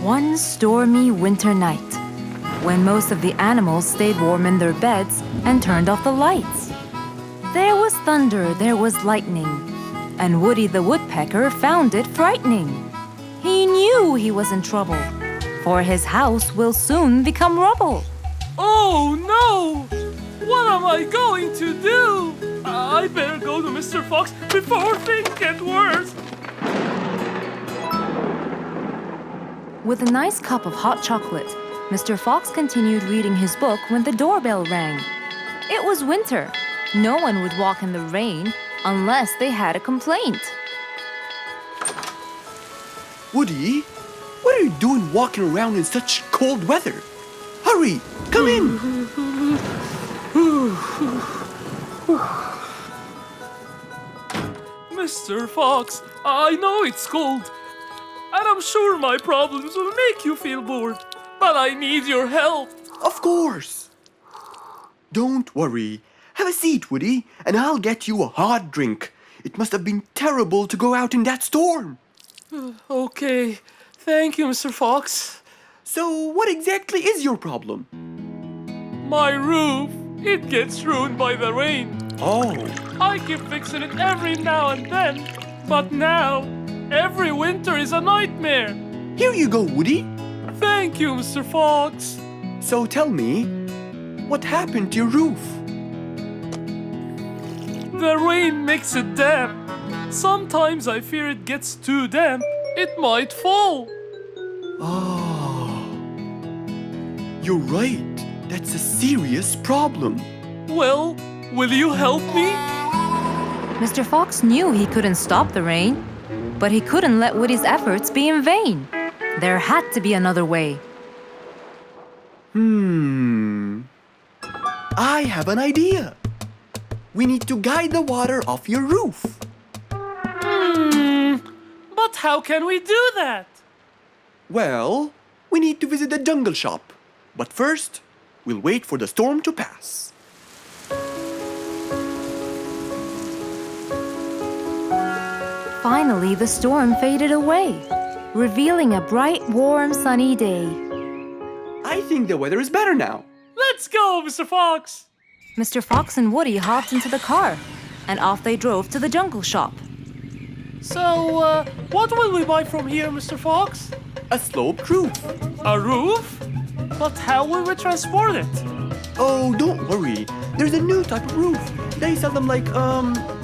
One stormy winter night, when most of the animals stayed warm in their beds and turned off the lights. There was thunder, there was lightning, and Woody the Woodpecker found it frightening. He knew he was in trouble, for his house will soon become rubble. Oh no! What am I going to do? I better go to Mr. Fox before things get worse. With a nice cup of hot chocolate, Mr. Fox continued reading his book when the doorbell rang. It was winter. No one would walk in the rain unless they had a complaint. Woody, what are you doing walking around in such cold weather? Hurry, come in! Mr. Fox, I know it's cold, and I'm sure my problems will make you feel bored, but I need your help. Of course! Don't worry. Have a seat, Woody, and I'll get you a hot drink. It must have been terrible to go out in that storm. Okay, thank you, Mr. Fox. So, what exactly is your problem? My roof, it gets ruined by the rain. Oh, I keep fixing it every now and then, but now, every winter is a nightmare. here you go, Woody. Thank you, Mr. Fox. So tell me, what happened to your roof? The rain makes it damp. Sometimes I fear it gets too damp. It might fall. Oh, you're right. That's a serious problem. Well, will you help me? Mr. Fox knew he couldn't stop the rain, but he couldn't let Woody's efforts be in vain. There had to be another way. I have an idea. We need to guide the water off your roof. But how can we do that? Well, we need to visit the jungle shop. But first, we'll wait for the storm to pass. Finally, the storm faded away, revealing a bright, warm, sunny day. I think the weather is better now. Let's go, Mr. Fox. Mr. Fox and Woody hopped into the car, and off they drove to the jungle shop. So, what will we buy from here, Mr. Fox? A sloped roof. A roof? But how will we transport it? Oh, don't worry. There's a new type of roof. They sell them like,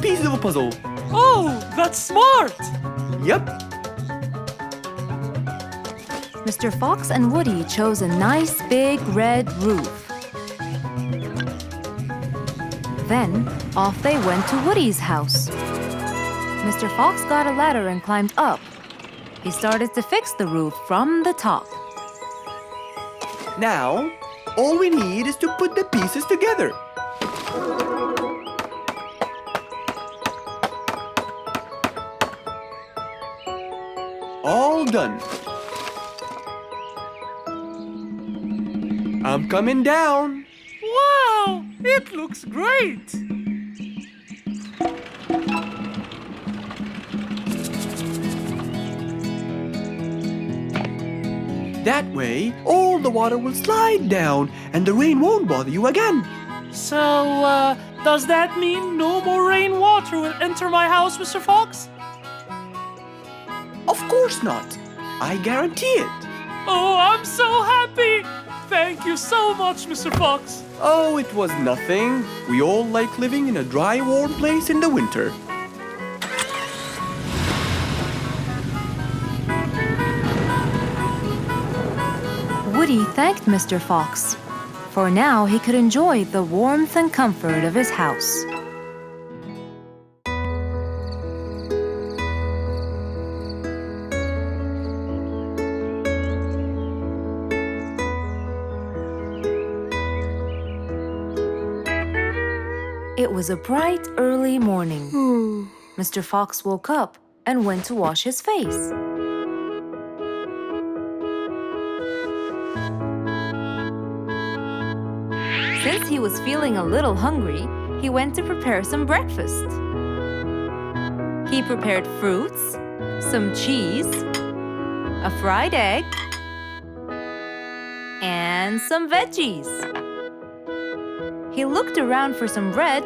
pieces of a puzzle. Oh, that's smart! Yep. Mr. Fox and Woody chose a nice big red roof. Then, off they went to Woody's house. Mr. Fox got a ladder and climbed up. He started to fix the roof from the top. Now, all we need is to put the pieces together. All done. I'm coming down. Wow, it looks great! That way, all the water will slide down and the rain won't bother you again. So, does that mean no more rainwater will enter my house, Mr. Fox? Of course not. I guarantee it. Oh, I'm so happy! Thank you so much, Mr. Fox. Oh, it was nothing. We all like living in a dry, warm place in the winter. Woody thanked Mr. Fox, for now he could enjoy the warmth and comfort of his house. It was a bright, early morning. Mr. Fox woke up and went to wash his face. Since he was feeling a little hungry, he went to prepare some breakfast. He prepared fruits, some cheese, a fried egg, and some veggies. He looked around for some bread,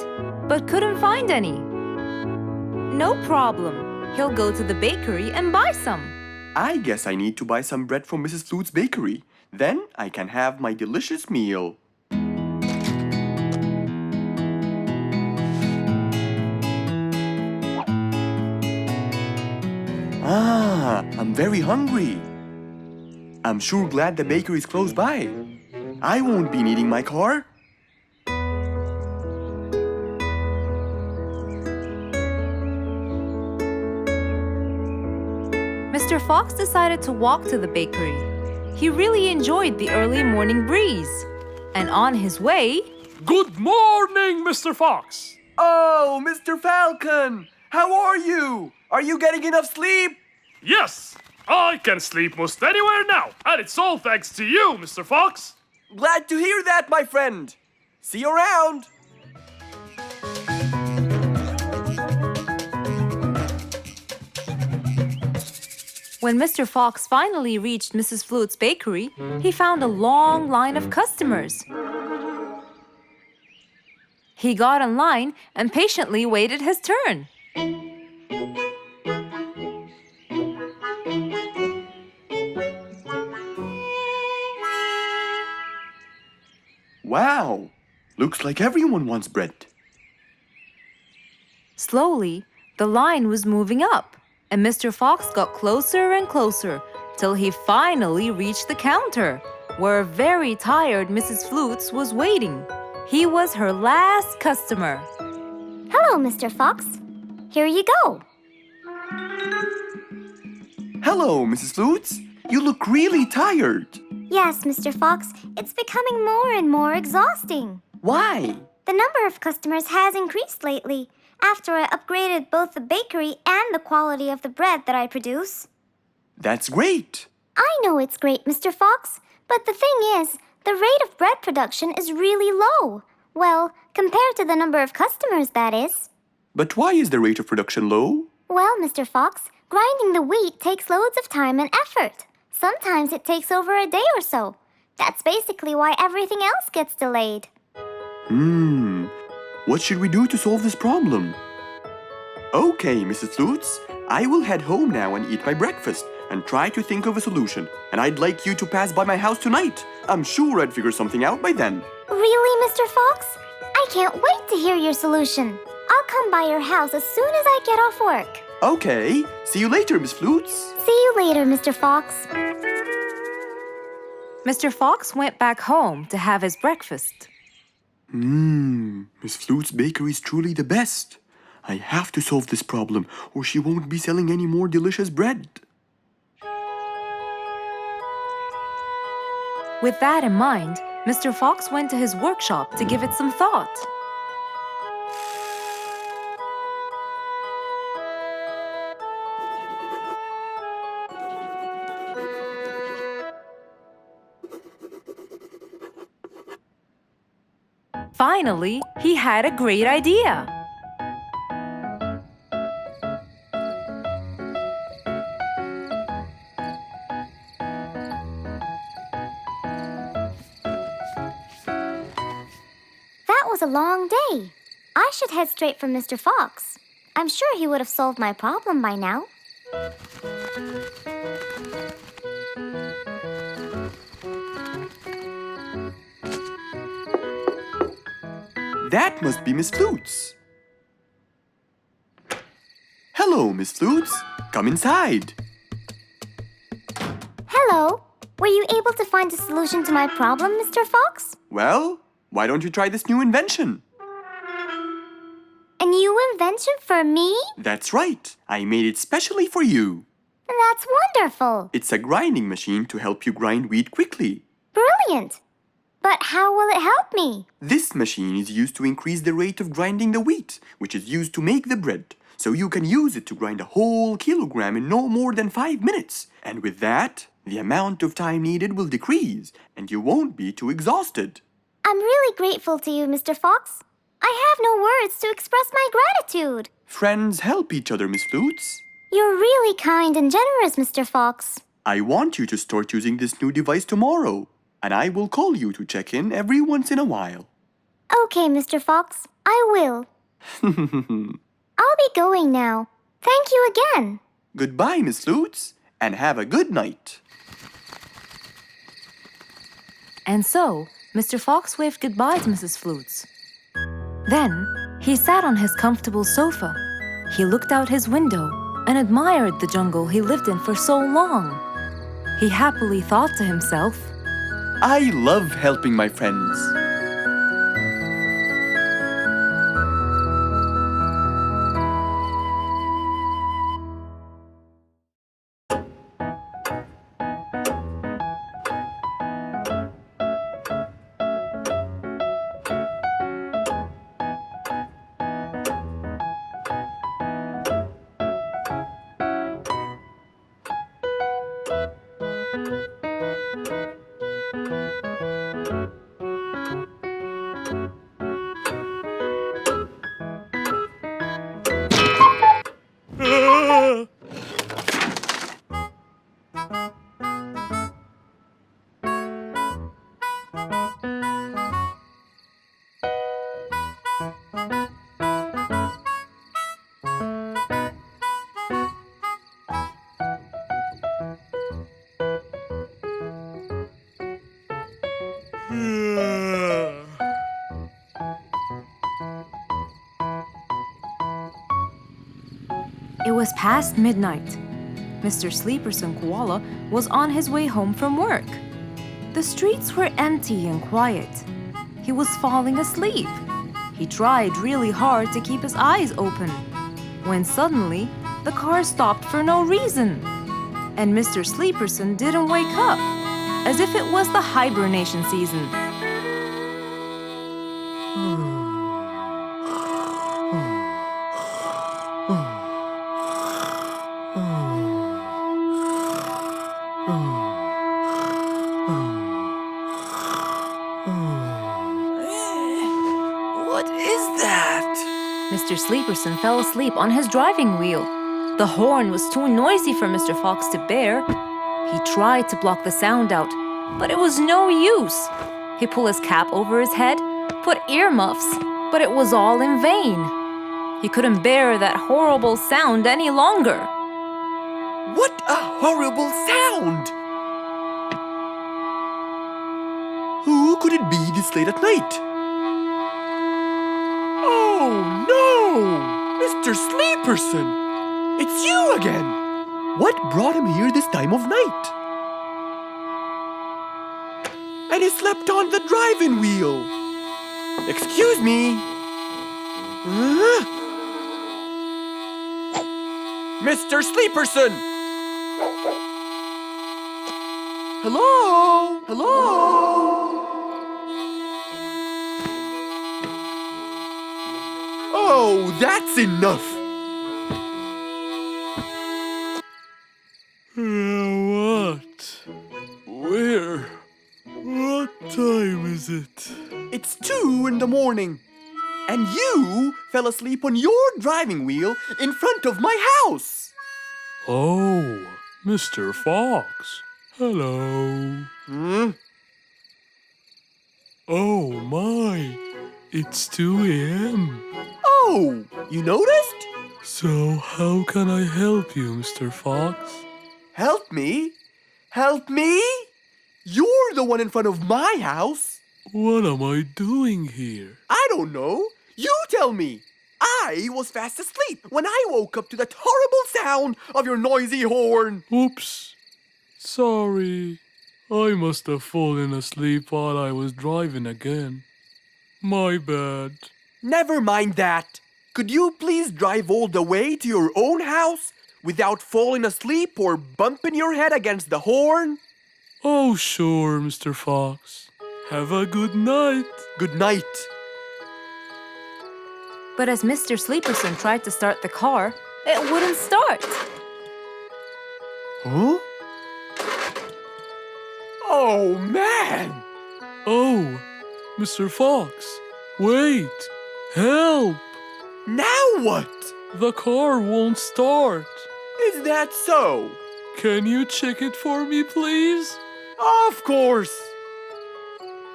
but couldn't find any. No problem. He'll go to the bakery and buy some. I guess I need to buy some bread from Mrs. Flute's bakery. Then I can have my delicious meal. I'm very hungry. I'm sure glad the bakery is close by. I won't be needing my car. Mr. Fox decided to walk to the bakery. He really enjoyed the early morning breeze. And on his way... Good morning, Mr. Fox. Oh, Mr. Falcon! How are you? Are you getting enough sleep? Yes, I can sleep most anywhere now, and it's all thanks to you, Mr. Fox. Glad to hear that, my friend. See you around. When Mr. Fox finally reached Mrs. Flute's bakery, he found a long line of customers. He got in line and patiently waited his turn. Wow! Looks like everyone wants bread. Slowly, the line was moving up, and Mr. Fox got closer and closer till he finally reached the counter, where a very tired Mrs. Flutes was waiting. He was her last customer. Hello, Mr. Fox. Here you go. Hello, Mrs. Flutes. You look really tired. Yes, Mr. Fox, it's becoming more and more exhausting. Why? The number of customers has increased lately after I upgraded both the bakery and the quality of the bread that I produce. That's great. I know it's great, Mr. Fox, but the thing is, the rate of bread production is really low. Well, compared to the number of customers, that is. But why is the rate of production low? Well, Mr. Fox, grinding the wheat takes loads of time and effort. Sometimes it takes over a day or so. That's basically why everything else gets delayed. What should we do to solve this problem? Okay, Mrs. Flutes, I will head home now and eat my breakfast and try to think of a solution. And I'd like you to pass by my house tonight. I'm sure I'd figure something out by then. Really, Mr. Fox? I can't wait to hear your solution. I'll come by your house as soon as I get off work. Okay, see you later, Miss Flutes. See you later, Mr. Fox. Mr. Fox went back home to have his breakfast. Miss Flute's bakery is truly the best. I have to solve this problem, or she won't be selling any more delicious bread. With that in mind, Mr. Fox went to his workshop to give it some thought. Finally, he had a great idea. That was a long day. I should head straight for Mr. Fox. I'm sure he would have solved my problem by now. That must be Miss Flutes. Hello, Miss Flutes. Come inside. Hello. Were you able to find a solution to my problem, Mr. Fox? Well, why don't you try this new invention? A new invention for me? That's right. I made it specially for you. That's wonderful. It's a grinding machine to help you grind wheat quickly. Brilliant. But how will it help me? This machine is used to increase the rate of grinding the wheat, which is used to make the bread. So you can use it to grind a whole kilogram in no more than 5 minutes. And with that, the amount of time needed will decrease, and you won't be too exhausted. I'm really grateful to you, Mr. Fox. I have no words to express my gratitude. Friends help each other, Miss Flutes. You're really kind and generous, Mr. Fox. I want you to start using this new device tomorrow. and I will call you to check in every once in a while. Okay, Mr. Fox, I will. I'll be going now. Thank you again. Goodbye, Miss Flutes, and have a good night. And so, Mr. Fox waved goodbye to Mrs. Flutes. Then, he sat on his comfortable sofa. He looked out his window and admired the jungle he lived in for so long. He happily thought to himself, I love helping my friends. it was past midnight. Mr. Sleeperson Koala was on his way home from work. The streets were empty and quiet. He was falling asleep. He tried really hard to keep his eyes open, when suddenly the car stopped for no reason. And Mr. Sleeperson didn't wake up, as if it was the hibernation season. What is that? Mr. Sleeperson fell asleep on his driving wheel. The horn was too noisy for Mr. Fox to bear. He tried to block the sound out, but it was no use. He pulled his cap over his head, put earmuffs, but it was all in vain. He couldn't bear that horrible sound any longer. What a horrible sound! Who could it be this late at night? Oh no! Mr. Sleeperson! It's you again! What brought him here this time of night? And he slept on the driving wheel. Excuse me. Mr. Sleeperson! Hello? Hello? Oh, that's enough! What? Where? What time is it? It's 2 in the morning, and you fell asleep on your driving wheel in front of my house. Oh, Mr. Fox. Hello. Oh my, it's 2 a.m. Oh, you noticed? So how can I help you, Mr. Fox? Help me? Help me? You're the one in front of my house. What am I doing here? I don't know. You tell me. I was fast asleep when I woke up to that horrible sound of your noisy horn. Oops. Sorry. I must have fallen asleep while I was driving again. My bad. Never mind that. Could you please drive all the way to your own house without falling asleep or bumping your head against the horn? Oh, sure, Mr. Fox. Have a good night. Good night. But as Mr. Sleeperson tried to start the car, it wouldn't start. Huh? Oh, man! Oh, Mr. Fox, wait! Help! Now what? The car won't start. Is that so? Can you check it for me, please? Of course.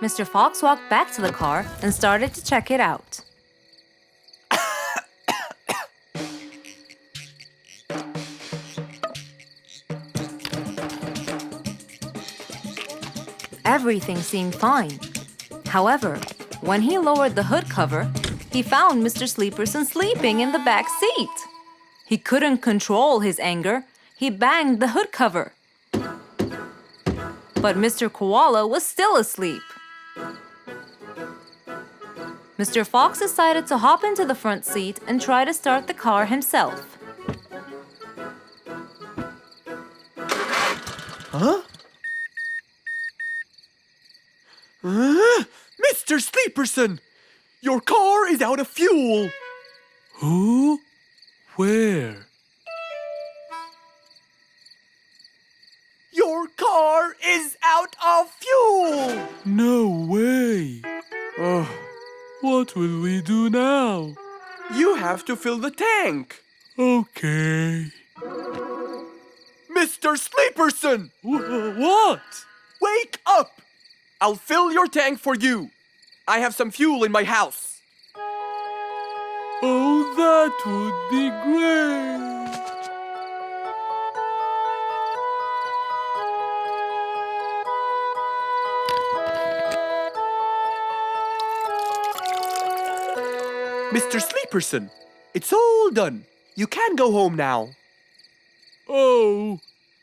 Mr. Fox walked back to the car and started to check it out. Everything seemed fine. However, when he lowered the hood cover, he found Mr. Sleeperson sleeping in the back seat. He couldn't control his anger. He banged the hood cover. But Mr. Koala was still asleep. Mr. Fox decided to hop into the front seat and try to start the car himself. Huh? Mr. Sleeperson! Your car is out of fuel! Who? Where? Your car is out of fuel! No way! What will we do now? You have to fill the tank! Okay. Mr. Sleeperson! What? Wake up! I'll fill your tank for you. I have some fuel in my house. Oh, that would be great! Mr. Sleeperson, it's all done. You can go home now. Oh,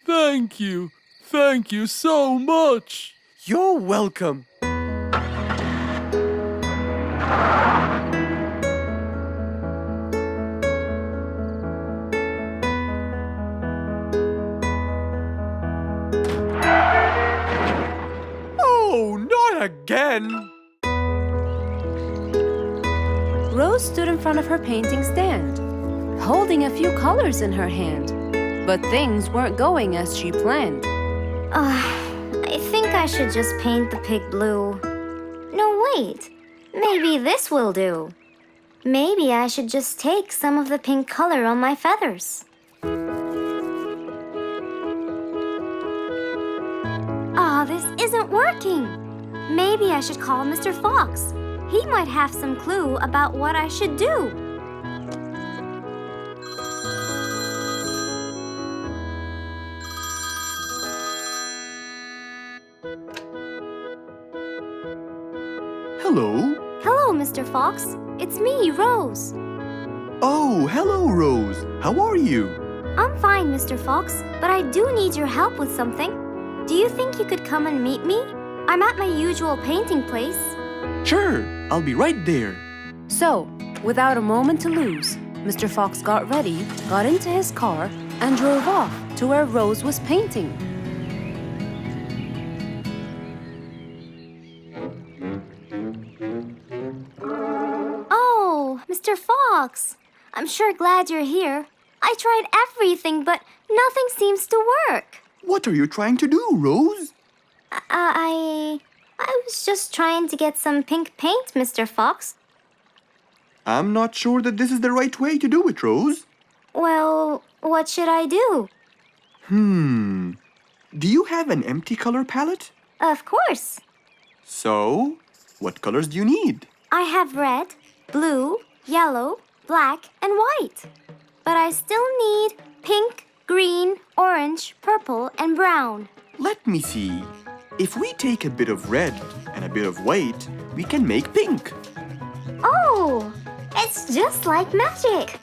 thank you. Thank you so much. You're welcome. Oh, not again! Rose stood in front of her painting stand, holding a few colors in her hand. But things weren't going as she planned. I think I should just paint the pig blue. No, wait. Maybe this will do. Maybe I should just take some of the pink color on my feathers. This isn't working. Maybe I should call Mr. Fox. He might have some clue about what I should do. Hello? Hello, Mr. Fox. It's me, Rose. Oh, hello, Rose. How are you? I'm fine, Mr. Fox, but I do need your help with something. Do you think you could come and meet me? I'm at my usual painting place. Sure, I'll be right there. So, without a moment to lose, Mr. Fox got ready, got into his car, and drove off to where Rose was painting. Oh, Mr. Fox. I'm sure glad you're here. I tried everything, but nothing seems to work. What are you trying to do, Rose? I was just trying to get some pink paint, Mr. Fox. I'm not sure that this is the right way to do it, Rose. Well, what should I do? Do you have an empty color palette? Of course. So, what colors do you need? I have red, blue, yellow, black, and white. But I still need pink, green, orange, purple, and brown. Let me see. If we take a bit of red and a bit of white, we can make pink. Oh, it's just like magic.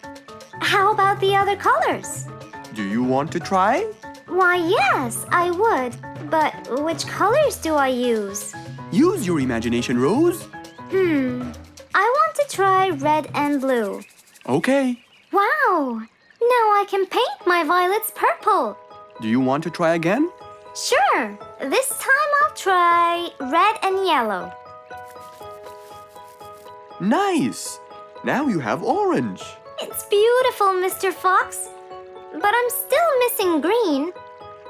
How about the other colors? Do you want to try? Why, yes, I would. But which colors do I use? Use your imagination, Rose. I want to try red and blue. Okay. Wow, now I can paint my violets purple. Do you want to try again? Sure, this time I'll try red and yellow. Nice. Now you have orange. It's beautiful, Mr. Fox. But I'm still missing green.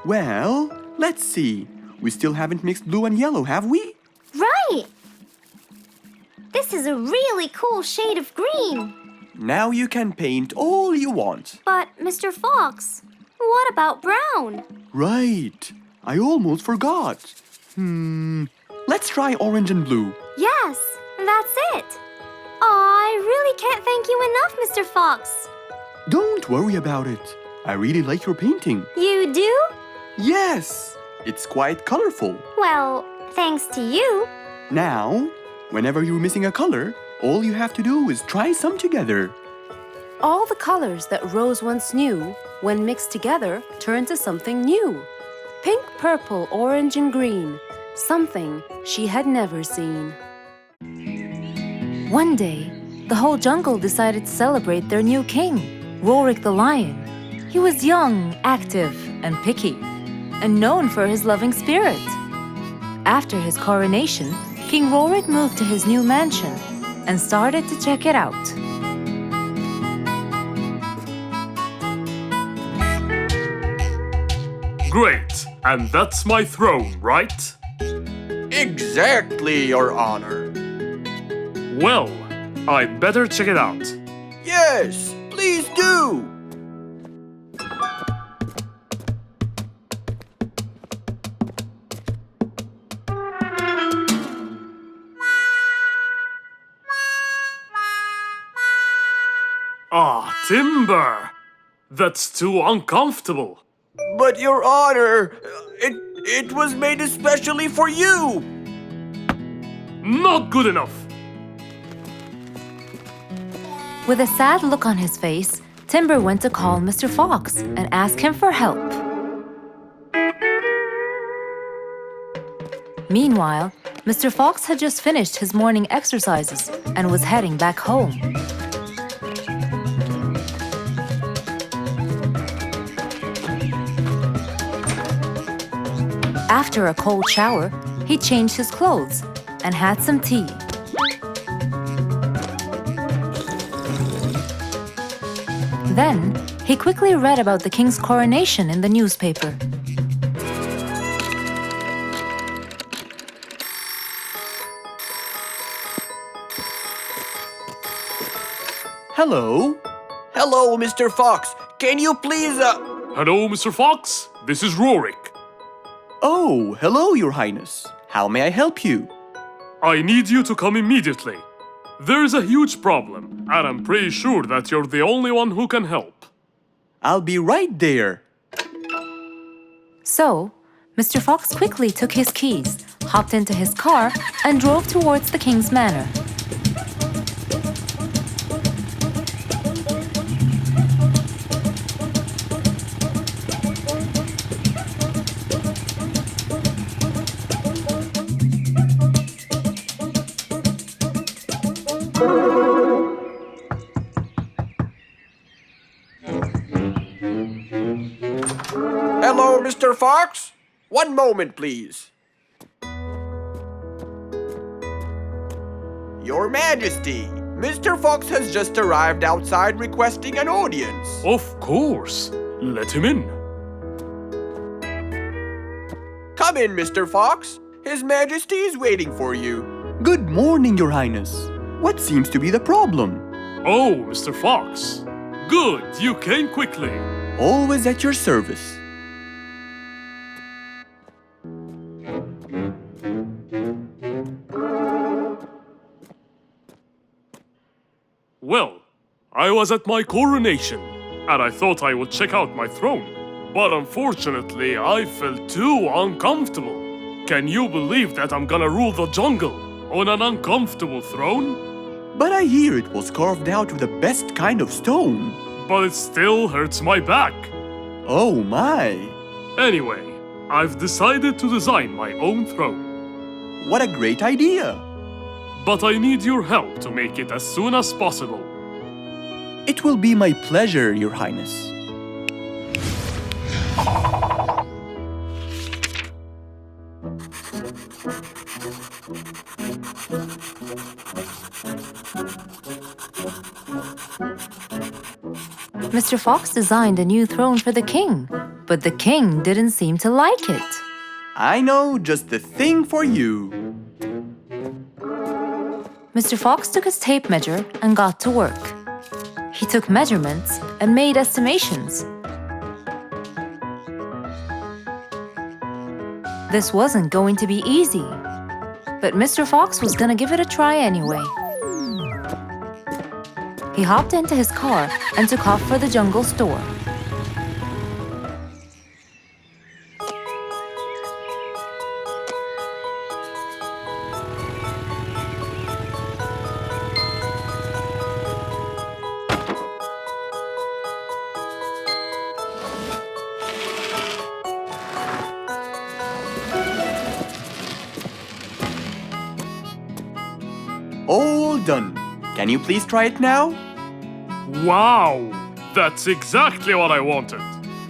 Well, let's see. We still haven't mixed blue and yellow, have we? Right. This is a really cool shade of green. Now you can paint all you want. But, Mr. Fox, what about brown? Right. I almost forgot. Let's try orange and blue. Yes, that's it. Aw, I really can't thank you enough, Mr. Fox. Don't worry about it. I really like your painting. You do? Yes, it's quite colorful. Well, thanks to you. Now, whenever you're missing a color, all you have to do is try some together. All the colors that Rose once knew, when mixed together, turned to something new. Pink, purple, orange, and green. Something she had never seen. One day, the whole jungle decided to celebrate their new king, Rorik the lion. He was young, active, and picky, and known for his loving spirit. After his coronation, King Rorik moved to his new mansion and started to check it out. Great, and that's my throne, right? Exactly, Your Honor. Well, I'd better check it out. Yes, please do. Ah, timber! That's too uncomfortable. But Your Honor, it was made especially for you. Not good enough. With a sad look on his face, Timber went to call Mr. Fox and ask him for help. Meanwhile, Mr. Fox had just finished his morning exercises and was heading back home. After a cold shower, he changed his clothes and had some tea. Then, he quickly read about the king's coronation in the newspaper. Hello? Hello, Mr. Fox. Can you please, Hello, Mr. Fox. This is Rorik. Oh, hello, Your Highness. How may I help you? I need you to come immediately. There's a huge problem, and I'm pretty sure that you're the only one who can help. I'll be right there. So, Mr. Fox quickly took his keys, hopped into his car, and drove towards the king's manor. Hello, Mr. Fox. One moment, please. Your Majesty, Mr. Fox has just arrived outside requesting an audience. Of course. Let him in. Come in, Mr. Fox. His Majesty is waiting for you. Good morning, Your Highness. What seems to be the problem? Oh, Mr. Fox. Good, you came quickly. Always at your service. Well, I was at my coronation, and I thought I would check out my throne. But unfortunately, I felt too uncomfortable. Can you believe that I'm gonna rule the jungle on an uncomfortable throne? But I hear it was carved out with the best kind of stone. But it still hurts my back. Oh my! Anyway, I've decided to design my own throne. What a great idea! But I need your help to make it as soon as possible. It will be my pleasure, Your Highness. Mr. Fox designed a new throne for the king, but the king didn't seem to like it. I know just the thing for you. Mr. Fox took his tape measure and got to work. He took measurements and made estimations. This wasn't going to be easy. but Mr. Fox was gonna give it a try anyway. He hopped into his car and took off for the jungle store. All done. Can you please try it now? Wow! That's exactly what I wanted.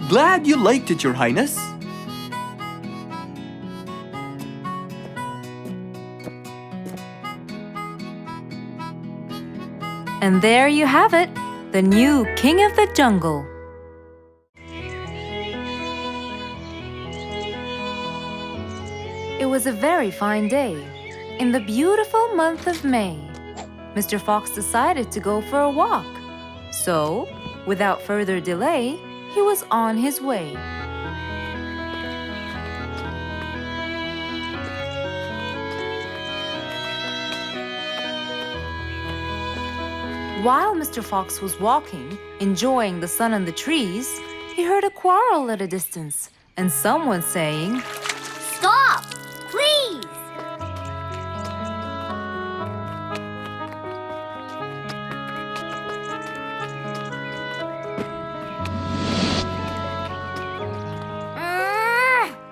Glad you liked it, Your Highness. And there you have it, the new King of the Jungle. It was a very fine day. In the beautiful month of May, Mr. Fox decided to go for a walk. So, without further delay, he was on his way. While Mr. Fox was walking, enjoying the sun on the trees, he heard a quarrel at a distance and someone saying, Stop! Please!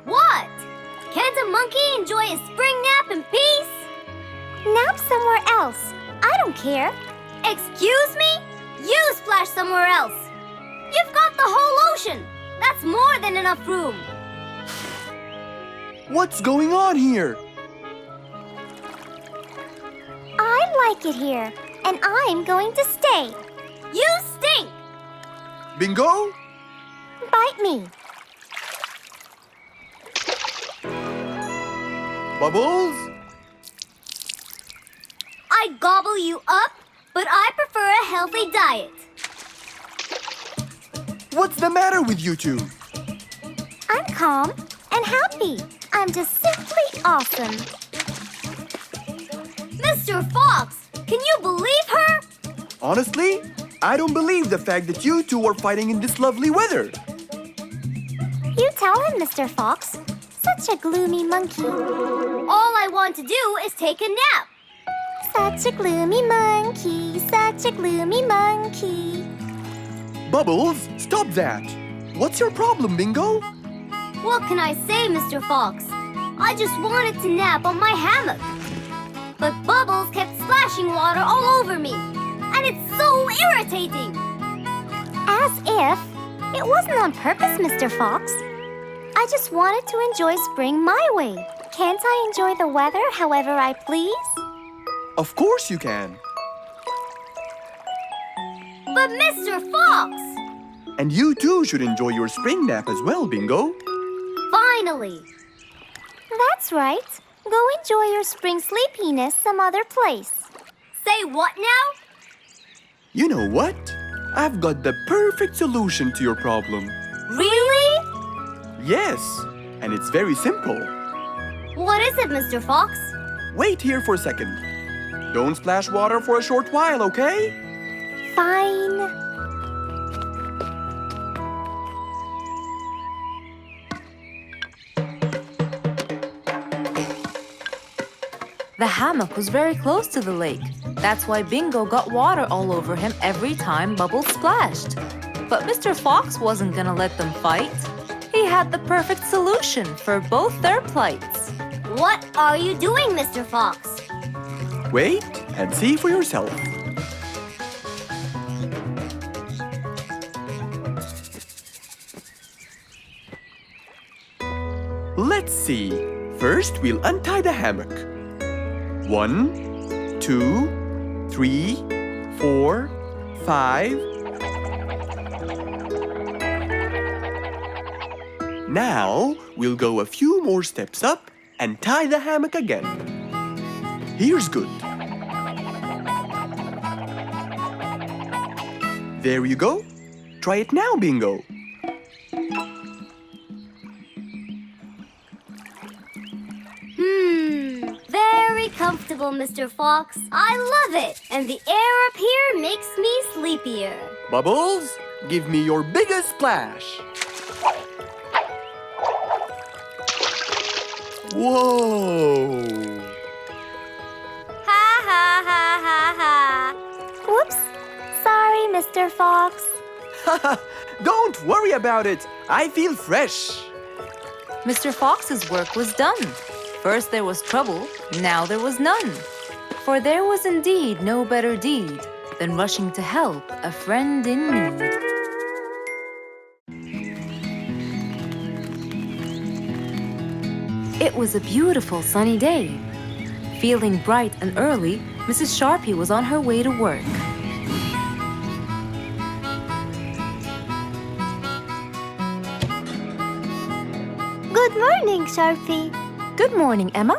What? Can't a monkey enjoy a spring nap in peace? Nap somewhere else. I don't care. Excuse me? You splash somewhere else. You've got the whole ocean. That's more than enough room. What's going on here? I like it here, and I'm going to stay. You stink! Bingo? Bite me. Bubbles? I gobble you up, but I prefer a healthy diet. What's the matter with you two? I'm calm and happy. I'm just simply awesome. Mr. Fox, can you believe her? Honestly, I don't believe the fact that you two are fighting in this lovely weather. You tell him, Mr. Fox. Such a gloomy monkey. All I want to do is take a nap. Such a gloomy monkey, such a gloomy monkey. Bubbles, stop that. What's your problem, Bingo? What can I say, Mr. Fox? I just wanted to nap on my hammock. But Bubbles kept splashing water all over me. And it's so irritating. As if it wasn't on purpose, Mr. Fox. I just wanted to enjoy spring my way. Can't I enjoy the weather however I please? Of course you can. But Mr. Fox! And you too should enjoy your spring nap as well, Bingo. Finally! That's right. Go enjoy your spring sleepiness some other place. Say what now? You know what? I've got the perfect solution to your problem. Really? Yes, and it's very simple. What is it, Mr. Fox? Wait here for a second. Don't splash water for a short while, okay? Fine. The hammock was very close to the lake. That's why Bingo got water all over him every time Bubbles splashed. But Mr. Fox wasn't gonna let them fight. He had the perfect solution for both their plights. What are you doing, Mr. Fox? Wait and see for yourself. Let's see. First, we'll untie the hammock. 1, 2, 3, 4, 5. Now, we'll go a few more steps up and tie the hammock again. Here's good. There you go. Try it now, Bingo. Very comfortable, Mr. Fox. I love it, and the air up here makes me sleepier. Bubbles, give me your biggest splash. Whoa! Ha ha ha ha ha. Whoops. Sorry, Mr. Fox. Don't worry about it. I feel fresh. Mr. Fox's work was done. First there was trouble, now there was none. For there was indeed no better deed than rushing to help a friend in need. It was a beautiful sunny day. Feeling bright and early, Mrs. Sharpie was on her way to work. Good morning, Sharpie. Good morning, Emma.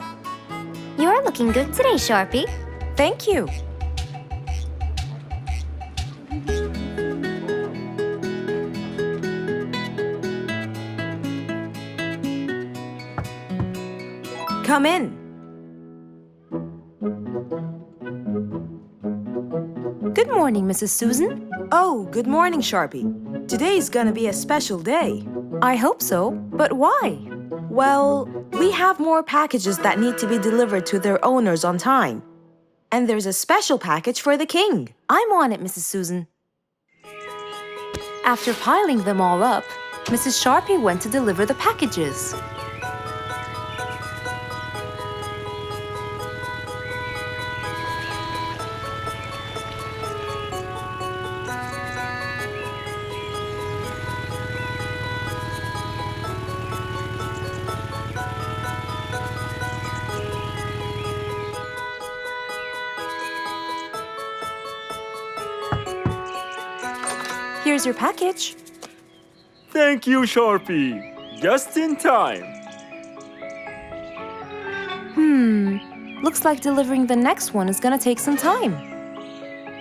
You're looking good today, Sharpie. Thank you. Come in. Good morning, Mrs. Susan. Oh, good morning, Sharpie. Today's gonna be a special day. I hope so, but why? Well, we have more packages that need to be delivered to their owners on time. And there's a special package for the king. I'm on it, Mrs. Susan. After piling them all up, Mrs. Sharpie went to deliver the packages. Here's your package. Thank you, Sharpie. Just in time. Looks like delivering the next one is gonna take some time.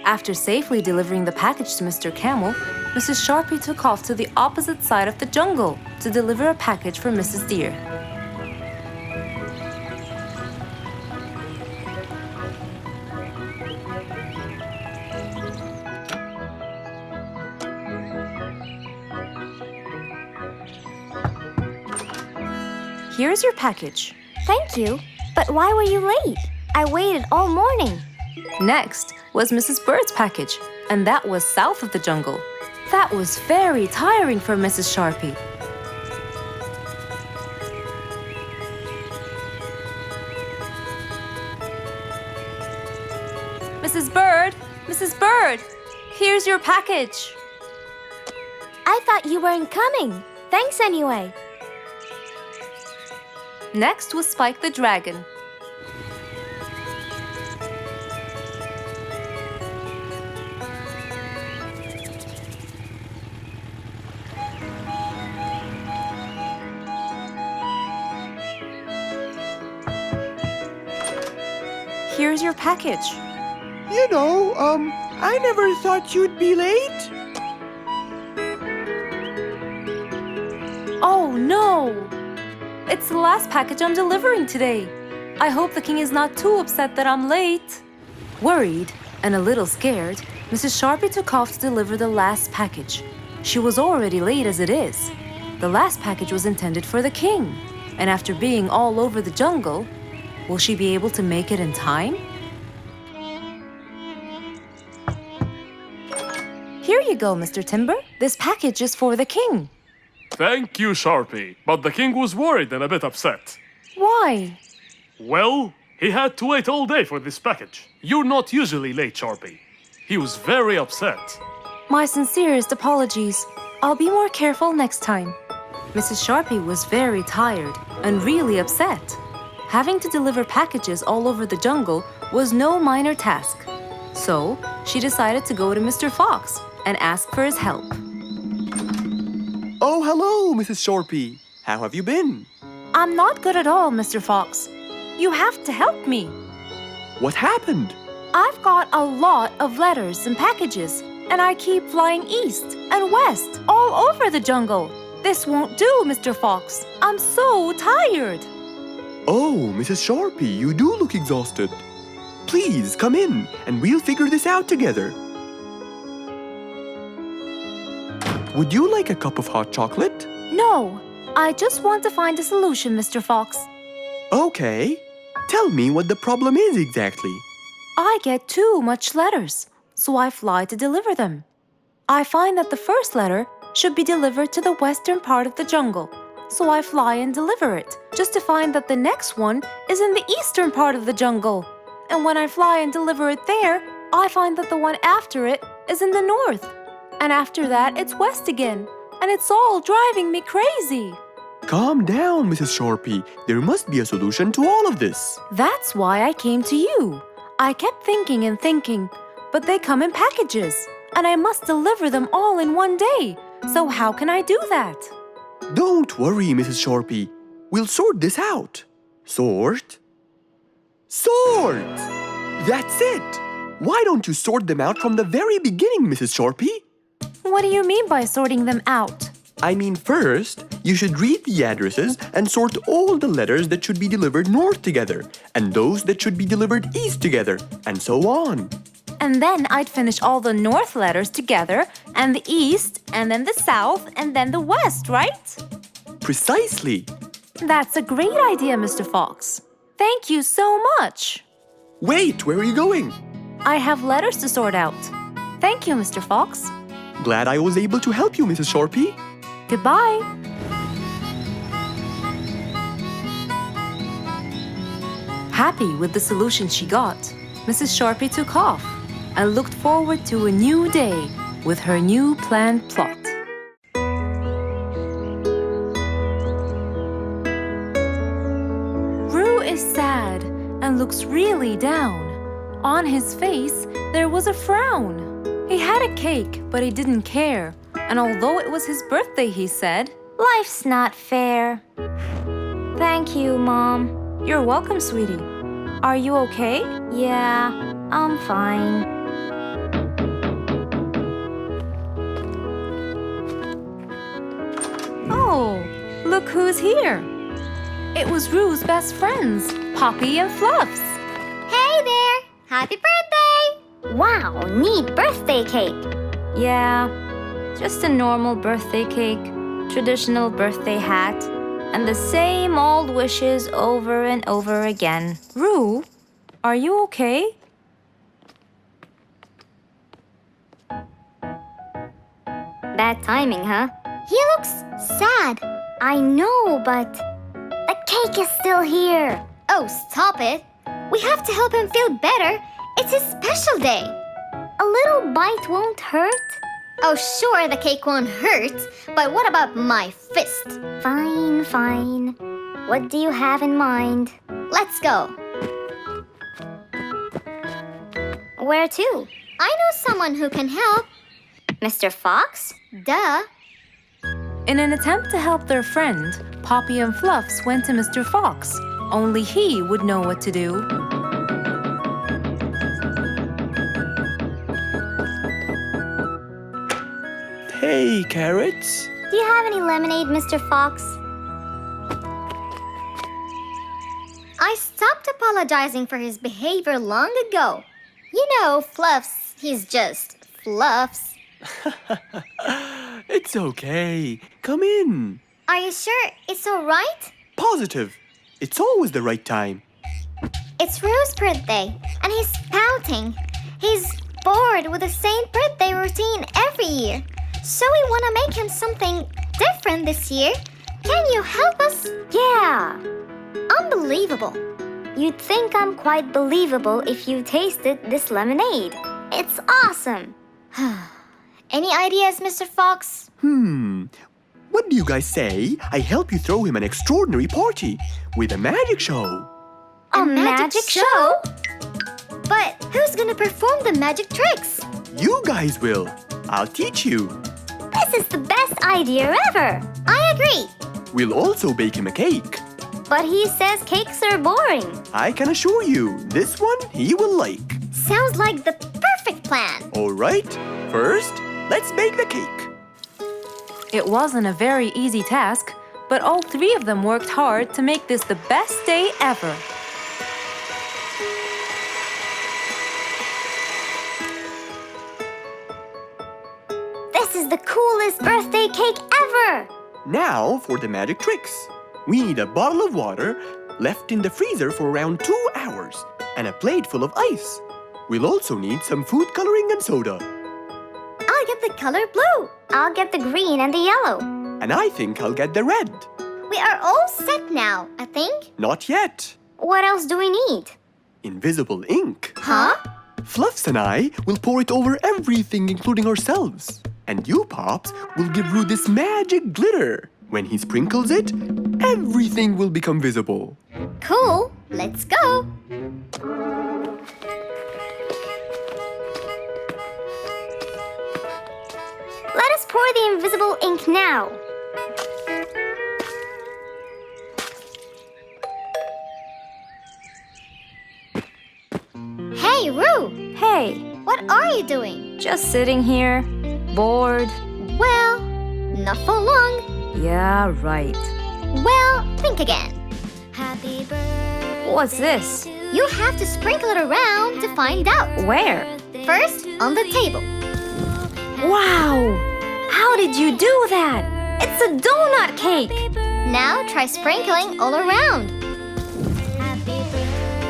After safely delivering the package to Mr. Camel, Mrs. Sharpie took off to the opposite side of the jungle to deliver a package for Mrs. Deer. Here's your package. Thank you. But why were you late? I waited all morning. Next was Mrs. Bird's package, and that was south of the jungle. That was very tiring for Mrs. Sharpie. Mrs. Bird! Mrs. Bird! Here's your package. I thought you weren't coming. Thanks anyway. Next was Spike the Dragon. Here's your package. You know, I never thought you'd be late. Oh no! It's the last package I'm delivering today. I hope the king is not too upset that I'm late. Worried and a little scared, Mrs. Sharpie took off to deliver the last package. She was already late as it is. The last package was intended for the king, and after being all over the jungle, will she be able to make it in time? Here you go, Mr. Timber. This package is for the king. Thank you, Sharpie. But the king was worried and a bit upset. Why? Well, he had to wait all day for this package. You're not usually late, Sharpie. He was very upset. My sincerest apologies. I'll be more careful next time. Mrs. Sharpie was very tired and really upset. Having to deliver packages all over the jungle was no minor task. So, she decided to go to Mr. Fox and ask for his help. Oh, hello, Mrs. Sharpie. How have you been? I'm not good at all, Mr. Fox. You have to help me. What happened? I've got a lot of letters and packages, and I keep flying east and west all over the jungle. This won't do, Mr. Fox. I'm so tired. Oh, Mrs. Sharpie, you do look exhausted. Please, come in, and we'll figure this out together. Would you like a cup of hot chocolate? No, I just want to find a solution, Mr. Fox. Okay. Tell me what the problem is exactly. I get too much letters, so I fly to deliver them. I find that the first letter should be delivered to the western part of the jungle, so I fly and deliver it, just to find that the next one is in the eastern part of the jungle. And when I fly and deliver it there, I find that the one after it is in the north. And after that, it's west again, and it's all driving me crazy. Calm down, Mrs. Sharpie. There must be a solution to all of this. That's why I came to you. I kept thinking and thinking, but they come in packages, and I must deliver them all in one day. So how can I do that? Don't worry, Mrs. Sharpie. We'll sort this out. Sort? Sort! That's it! Why don't you sort them out from the very beginning, Mrs. Sharpie? What do you mean by sorting them out? I mean, first, you should read the addresses and sort all the letters that should be delivered north together, and those that should be delivered east together, and so on. And then I'd finish all the north letters together, and the east, and then the south, and then the west, right? Precisely. That's a great idea, Mr. Fox. Thank you so much. Wait, where are you going? I have letters to sort out. Thank you, Mr. Fox. Glad I was able to help you, Mrs. Sharpie. Goodbye. Happy with the solution she got, Mrs. Sharpie took off and looked forward to a new day with her new planned plot. Roo is sad and looks really down. On his face, there was a frown. He had a cake, but he didn't care. And although it was his birthday, he said, Life's not fair. Thank you, Mom. "You're welcome, sweetie. Are you okay?" Yeah, I'm fine. Oh, look who's here. It was Roo's best friends, Poppy and Fluffs. Hey there! Happy birthday! Wow, neat birthday cake. Yeah, just a normal birthday cake, traditional birthday hat, and the same old wishes over and over again. Roo, are you okay? Bad timing, huh? He looks sad. I know, but the cake is still here. Oh, stop it. We have to help him feel better. It's his special day. A little bite won't hurt. Oh, sure, the cake won't hurt. But what about my fist? Fine, fine. What do you have in mind? Let's go. Where to? I know someone who can help. Mr. Fox? Duh. In an attempt to help their friend, Poppy and Fluffs went to Mr. Fox. Only he would know what to do. Hey, carrots. Do you have any lemonade, Mr. Fox? I stopped apologizing for his behavior long ago. You know, Fluffs, he's just Fluffs. It's okay. Come in. Are you sure it's all right? Positive. It's always the right time. It's Roo's birthday, and he's pouting. He's bored with the same birthday routine every year. So we want to make him something different this year. Can you help us? Yeah. Unbelievable. You'd think I'm quite believable if you tasted this lemonade. It's awesome. Any ideas, Mr. Fox? What do you guys say? I help you throw him an extraordinary party with a magic show. A magic show? But who's gonna perform the magic tricks? You guys will. I'll teach you. This is the best idea ever. I agree. We'll also bake him a cake. But he says cakes are boring. I can assure you, this one he will like. Sounds like the perfect plan. All right, first, let's bake the cake. It wasn't a very easy task, but all three of them worked hard to make this the best day ever. the coolest birthday cake ever! Now for the magic tricks. We need a bottle of water left in the freezer for around 2 hours and a plate full of ice. We'll also need some food coloring and soda. I'll get the color blue. I'll get the green and the yellow. And I think I'll get the red. We are all set now, I think. Not yet. What else do we need? Invisible ink. Huh? Fluffs and I will pour it over everything, including ourselves. And you, Pops, will give Roo this magic glitter. When he sprinkles it, everything will become visible. Cool. Let's go. Let us pour the invisible ink now. Hey, Roo! Hey, What are you doing? just sitting here, bored. Well, not for long. Yeah, right. Well, think again. Happy birthday. What's this? You have to sprinkle it around to find out. Where? First, on the table. Wow! How did you do that? It's a donut cake! Now try sprinkling all around.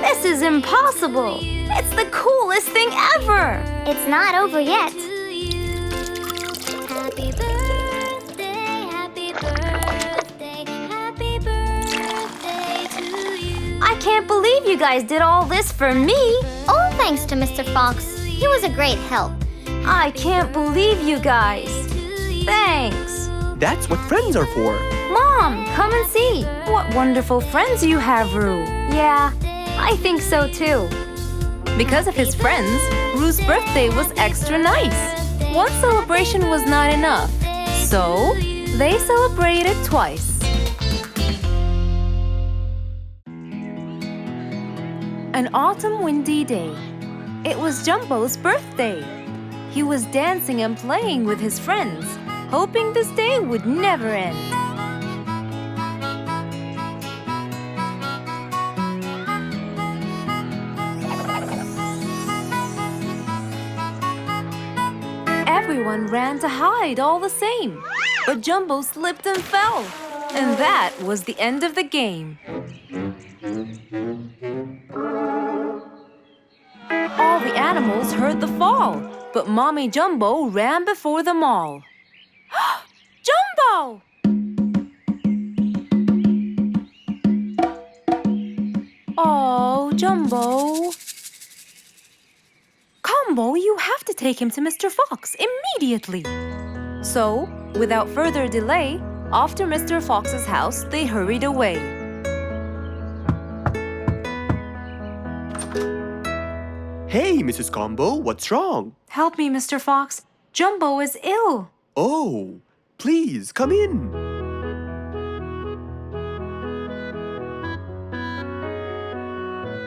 This is impossible! It's the coolest thing ever! It's not over yet. I can't believe you guys did all this for me! All thanks to Mr. Fox. He was a great help. I can't believe you guys! Thanks! That's what friends are for. Mom, come and see! What wonderful friends you have, Roo! Yeah, I think so too. Because of his friends, Roo's birthday was extra nice. One celebration was not enough, so they celebrated twice. An autumn windy day. It was Jumbo's birthday. He was dancing and playing with his friends, hoping this day would never end. Everyone ran to hide all the same, but Jumbo slipped and fell. And that was the end of the game. All the animals heard the fall, but Mommy Jumbo ran before them all. Jumbo! Oh, Jumbo. Combo, you have to take him to Mr. Fox immediately. So, without further delay, off to Mr. Fox's house they hurried away. Hey, Mrs. Combo, what's wrong? Help me, Mr. Fox. Jumbo is ill. Oh, please, come in.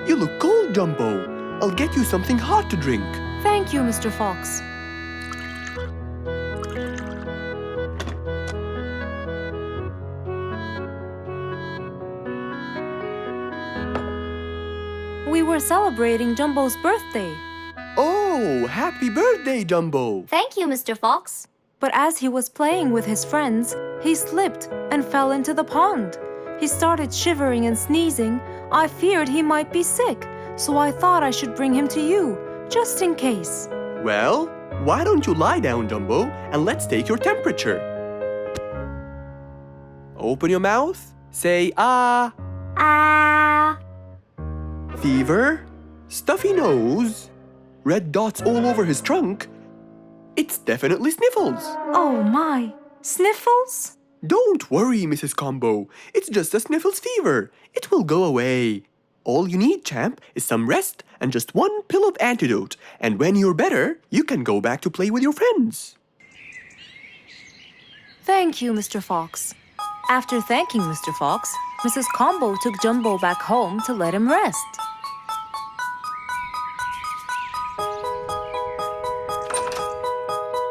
You look cold, Jumbo. I'll get you something hot to drink. Thank you, Mr. Fox. We were celebrating Jumbo's birthday. Oh, happy birthday, Jumbo. Thank you, Mr. Fox. But as he was playing with his friends, he slipped and fell into the pond. He started shivering and sneezing. I feared he might be sick, so I thought I should bring him to you, just in case. Well, why don't you lie down, Jumbo, and let's take your temperature. Open your mouth. Say ah. Ah. Fever, stuffy nose, red dots all over his trunk. It's definitely sniffles. Oh my, sniffles? Don't worry, Mrs. Combo. It's just a sniffles fever. It will go away. All you need, champ, is some rest and just one pill of antidote. And when you're better, you can go back to play with your friends. Thank you, Mr. Fox. After thanking Mr. Fox, Mrs. Combo took Jumbo back home to let him rest.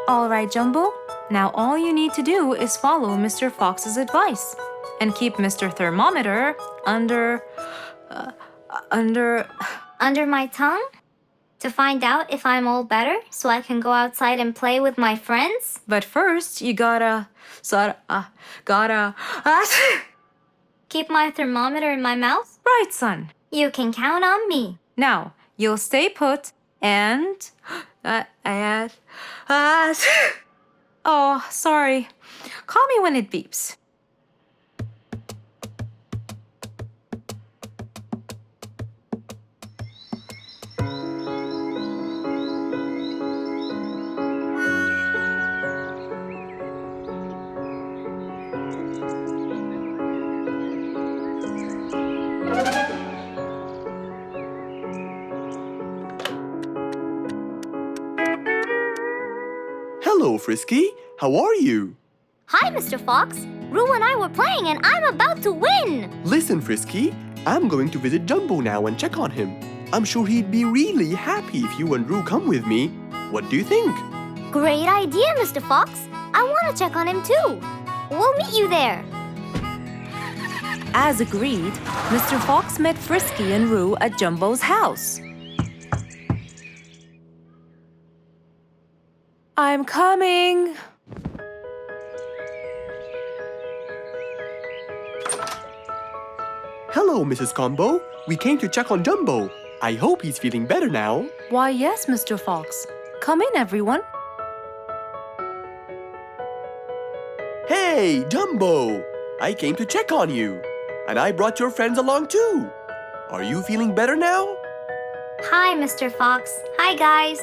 All right, Jumbo. Now all you need to do is follow Mr. Fox's advice and keep Mr. Thermometer under Under my tongue? To find out if I'm all better so I can go outside and play with my friends? But first, you gotta... Keep my thermometer in my mouth? Right, son. You can count on me. Now, you'll stay put and... Oh, sorry. Call me when it beeps. Hello, Frisky. How are you? Hi, Mr. Fox. Roo and I were playing and I'm about to win. Listen, Frisky, I'm going to visit Jumbo now and check on him. I'm sure he'd be really happy if you and Roo come with me. What do you think? Great idea, Mr. Fox. I want to check on him too. We'll meet you there. As agreed, Mr. Fox met Frisky and Roo at Jumbo's house. I'm coming. Hello, Mrs. Combo. We came to check on Jumbo. I hope he's feeling better now. Why, yes, Mr. Fox. Come in, everyone. Hey, Jumbo! I came to check on you. And I brought your friends along too. Are you feeling better now? Hi, Mr. Fox. Hi, guys.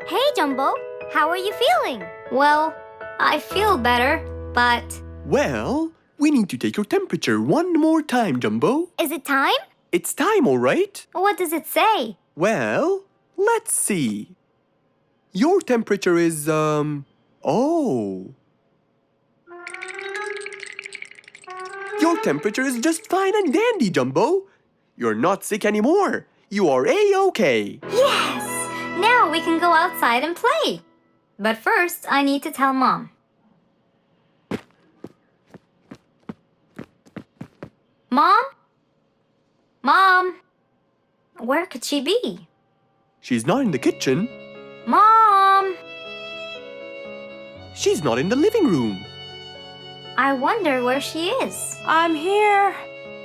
Hey, Jumbo. How are you feeling? Well, I feel better, but... Well, we need to take your temperature one more time, Jumbo. Is it time? It's time, all right? What does it say? Well, let's see. Your temperature is, oh. Your temperature is just fine and dandy, Jumbo. You're not sick anymore. You are A-OK. Yes! Now we can go outside and play. But first, I need to tell Mom. Mom? Mom? Where could she be? She's not in the kitchen. Mom! She's not in the living room. I wonder where she is. I'm here,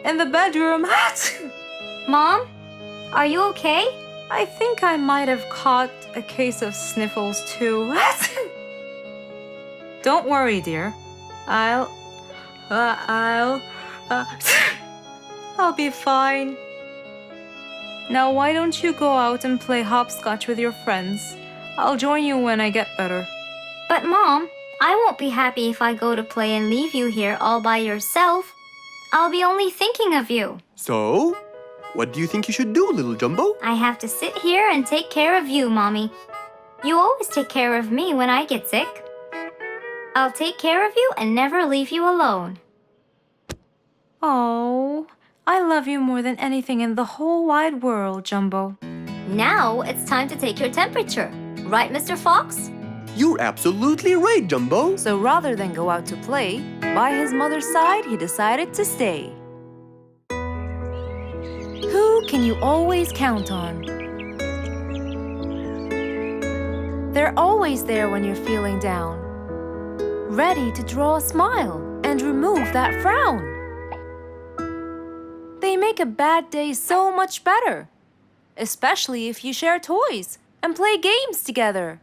in the bedroom. Mom? Are you okay? I think I might have caught a case of sniffles too. Don't worry, dear. I'll be fine. Now why don't you go out and play hopscotch with your friends? I'll join you when I get better. But Mom, I won't be happy if I go to play and leave you here all by yourself. I'll be only thinking of you. So, what do you think you should do, little Jumbo? I have to sit here and take care of you, Mommy. You always take care of me when I get sick. I'll take care of you and never leave you alone. Oh, I love you more than anything in the whole wide world, Jumbo. Now it's time to take your temperature. Right, Mr. Fox? You're absolutely right, Jumbo. So rather than go out to play, by his mother's side, he decided to stay. Who can you always count on? They're always there when you're feeling down, ready to draw a smile and remove that frown. They make a bad day so much better, especially if you share toys and play games together.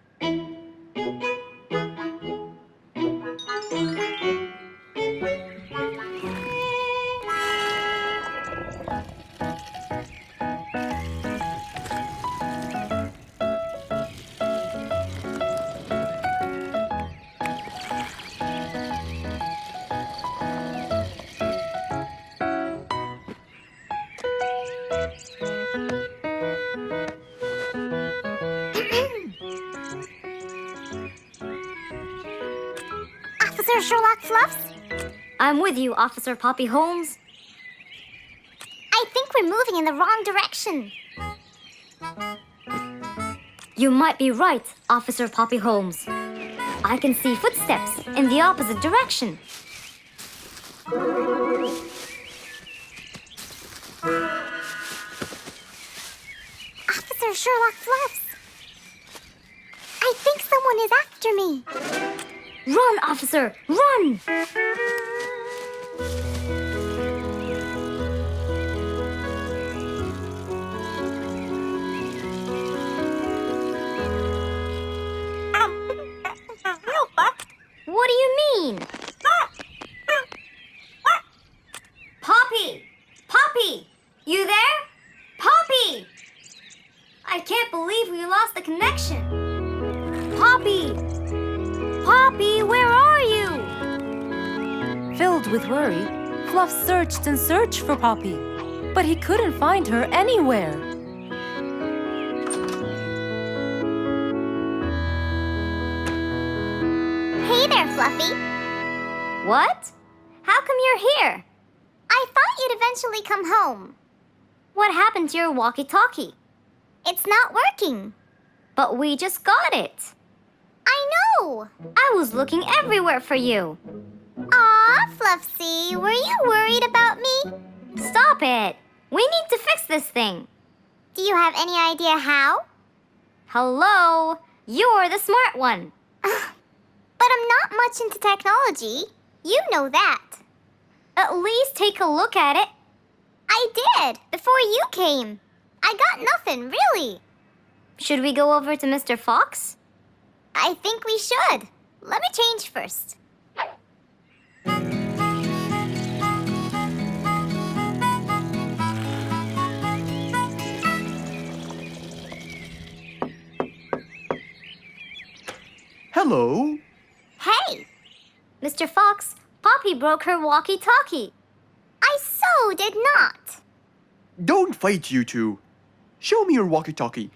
Officer Sherlock Fluffs? I'm with you, Officer Poppy Holmes. I think we're moving in the wrong direction. You might be right, Officer Poppy Holmes. I can see footsteps in the opposite direction. Officer Sherlock Fluffs, Someone is after me. Run, officer, run! What do you mean? Poppy! Poppy! You there? Poppy! I can't believe we lost the connection. Poppy! Poppy, where are you? Filled with worry, Fluff searched and searched for Poppy, but he couldn't find her anywhere. Hey there, Fluffy. What? How come you're here? I thought you'd eventually come home. What happened to your walkie-talkie? It's not working. But we just got it. I know. I was looking everywhere for you. Aw, Fluffsy, were you worried about me? Stop it. We need to fix this thing. Do you have any idea how? Hello? You're the smart one. But I'm not much into technology. You know that. At least take a look at it. I did, before you came. I got nothing, really. Should we go over to Mr. Fox? I think we should. Let me change first. Hello? Hey! Mr. Fox, Poppy broke her walkie-talkie. I so did not. Don't fight, you two. Show me your walkie-talkie.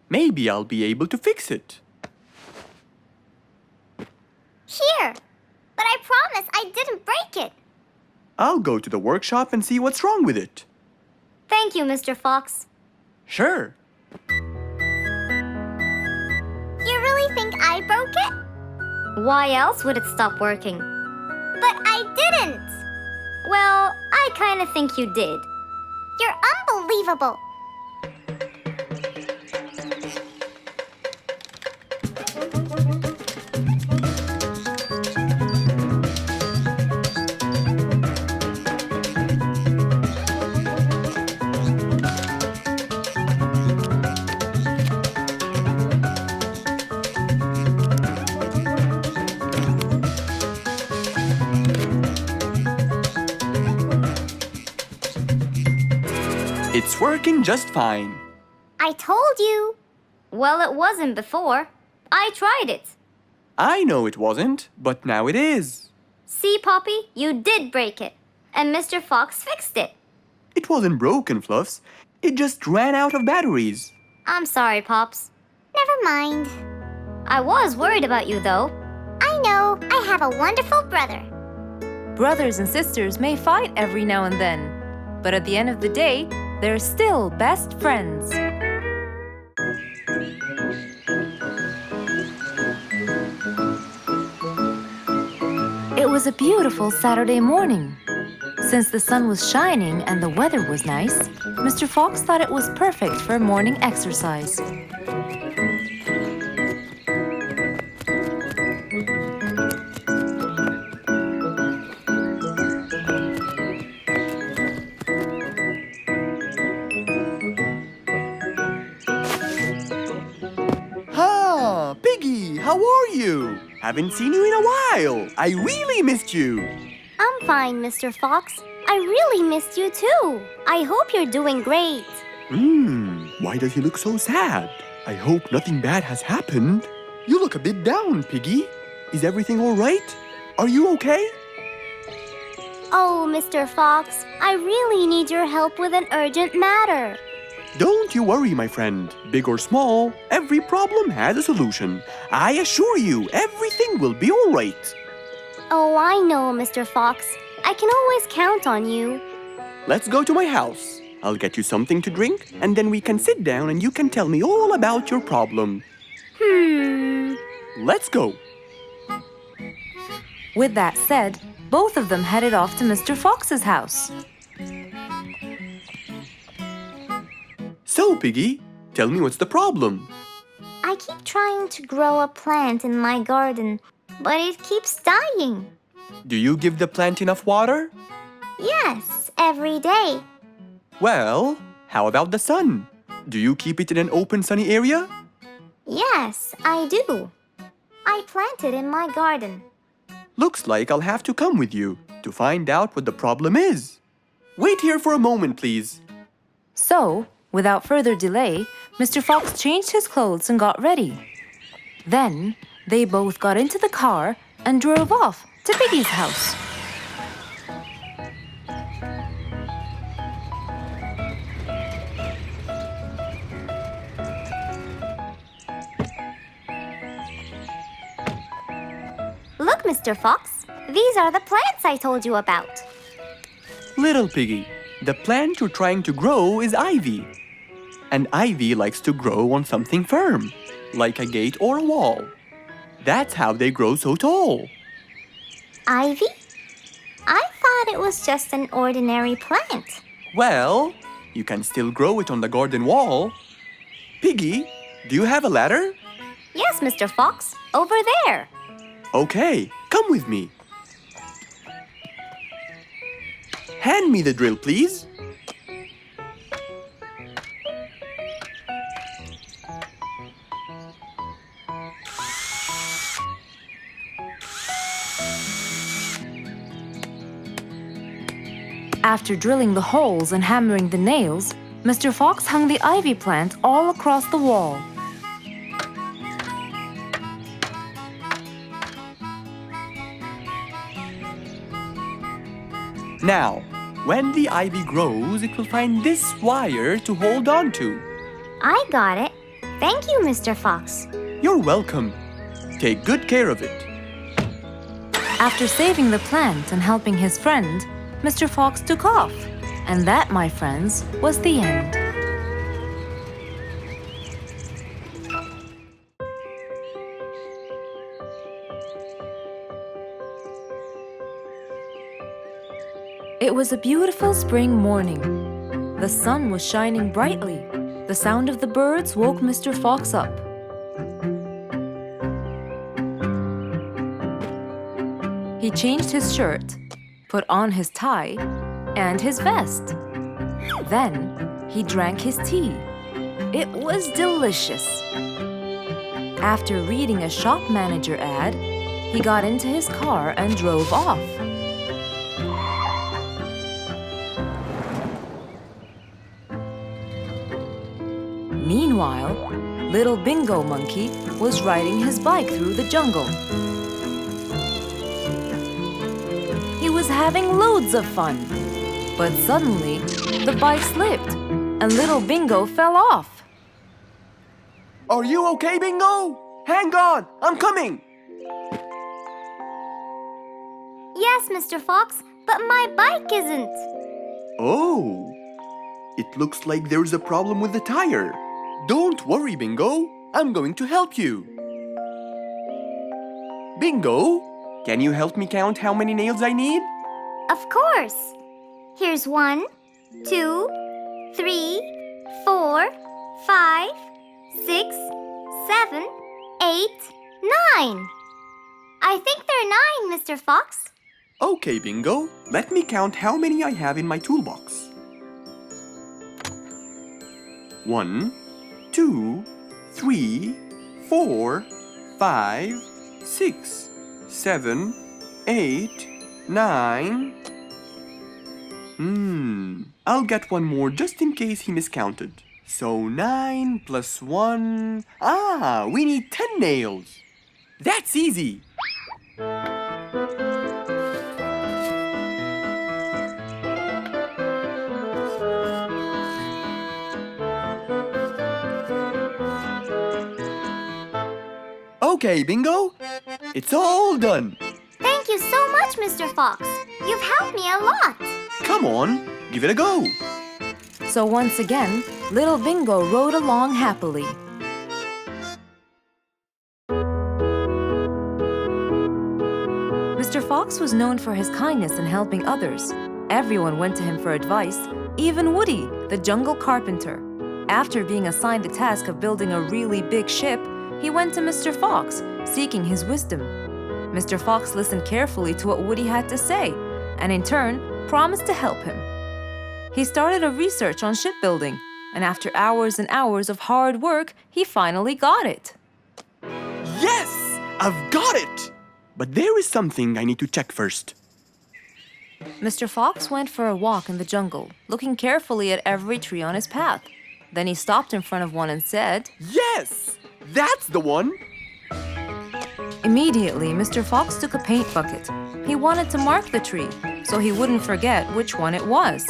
Maybe I'll be able to fix it. Here. But I promise I didn't break it. I'll go to the workshop and see what's wrong with it. Thank you, Mr. Fox. Sure. You really think I broke it? Why else would it stop working? But I didn't. Well, I kind of think you did. You're unbelievable. It's working just fine. I told you. Well, it wasn't before. I tried it. I know it wasn't, but now it is. See, Poppy, you did break it. And Mr. Fox fixed it. It wasn't broken, Fluffs. It just ran out of batteries. I'm sorry, Pops. Never mind. I was worried about you, though. I know. I have a wonderful brother. Brothers and sisters may fight every now and then, but at the end of the day, they're still best friends. It was a beautiful Saturday morning. Since the sun was shining and the weather was nice, Mr. Fox thought it was perfect for morning exercise. Piggy, how are you? Haven't seen you in a while. I really missed you. I'm fine, Mr. Fox. I really missed you too. I hope you're doing great. Why does he look so sad? I hope nothing bad has happened. You look a bit down, Piggy. Is everything all right? Are you okay? Oh, Mr. Fox, I really need your help with an urgent matter. Don't you worry, my friend. Big or small, every problem has a solution. I assure you, everything will be all right. Oh, I know, Mr. Fox. I can always count on you. Let's go to my house. I'll get you something to drink, and then we can sit down and you can tell me all about your problem. Let's go. With that said, both of them headed off to Mr. Fox's house. So, Piggy, tell me what's the problem. I keep trying to grow a plant in my garden, but it keeps dying. Do you give the plant enough water? Yes, every day. Well, how about the sun? Do you keep it in an open sunny area? Yes, I do. I plant it in my garden. Looks like I'll have to come with you to find out what the problem is. Wait here for a moment, please. So, without further delay, Mr. Fox changed his clothes and got ready. Then, they both got into the car and drove off to Piggy's house. Look, Mr. Fox. These are the plants I told you about. Little Piggy, the plant you're trying to grow is ivy. And ivy likes to grow on something firm, like a gate or a wall. That's how they grow so tall. Ivy? I thought it was just an ordinary plant. Well, you can still grow it on the garden wall. Piggy, do you have a ladder? Yes, Mr. Fox. Over there. Okay, come with me. Hand me the drill, please. After drilling the holes and hammering the nails, Mr. Fox hung the ivy plant all across the wall. Now, when the ivy grows, it will find this wire to hold on to. I got it. Thank you, Mr. Fox. You're welcome. Take good care of it. After saving the plant and helping his friend, Mr. Fox took off. And that, my friends, was the end. It was a beautiful spring morning. The sun was shining brightly. The sound of the birds woke Mr. Fox up. He changed his shirt, put on his tie, and his vest. Then he drank his tea. It was delicious. After reading a shop manager ad, he got into his car and drove off. Meanwhile, little Bingo Monkey was riding his bike through the jungle. He was having loads of fun, but suddenly the bike slipped and little Bingo fell off. Are you okay, Bingo? Hang on, I'm coming. Yes, Mr. Fox, but my bike isn't. Oh, it looks like there's a problem with the tire. Don't worry, Bingo. I'm going to help you. Bingo, can you help me count how many nails I need? Of course. Here's 1, 2, 3, 4, 5, 6, 7, 8, 9. I think they're 9, Mr. Fox. Okay, Bingo. Let me count how many I have in my toolbox. 1, 2, 3, 4, 5, 6, 7, 8, 9. I'll get one more just in case he miscounted. So 9 plus 1. We need 10 nails. That's easy. Okay, Bingo. It's all done. Thank you so much, Mr. Fox. You've helped me a lot. Come on, give it a go. So once again, little Bingo rode along happily. Mr. Fox was known for his kindness in helping others. Everyone went to him for advice, even Woody, the jungle carpenter. After being assigned the task of building a really big ship, he went to Mr. Fox, seeking his wisdom. Mr. Fox listened carefully to what Woody had to say, and in turn, promised to help him. He started a research on shipbuilding, and after hours and hours of hard work, he finally got it. Yes! I've got it! But there is something I need to check first. Mr. Fox went for a walk in the jungle, looking carefully at every tree on his path. Then he stopped in front of one and said, Yes! That's the one! Immediately, Mr. Fox took a paint bucket. He wanted to mark the tree, so he wouldn't forget which one it was.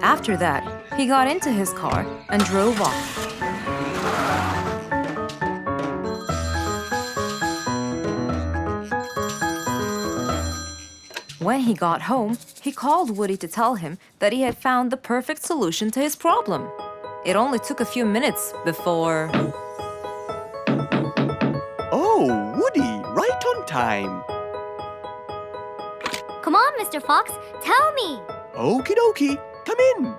After that, he got into his car and drove off. When he got home, he called Woody to tell him that he had found the perfect solution to his problem. It only took a few minutes before... Oh, Woody, right on time. Come on, Mr. Fox, tell me. Okie dokie, come in.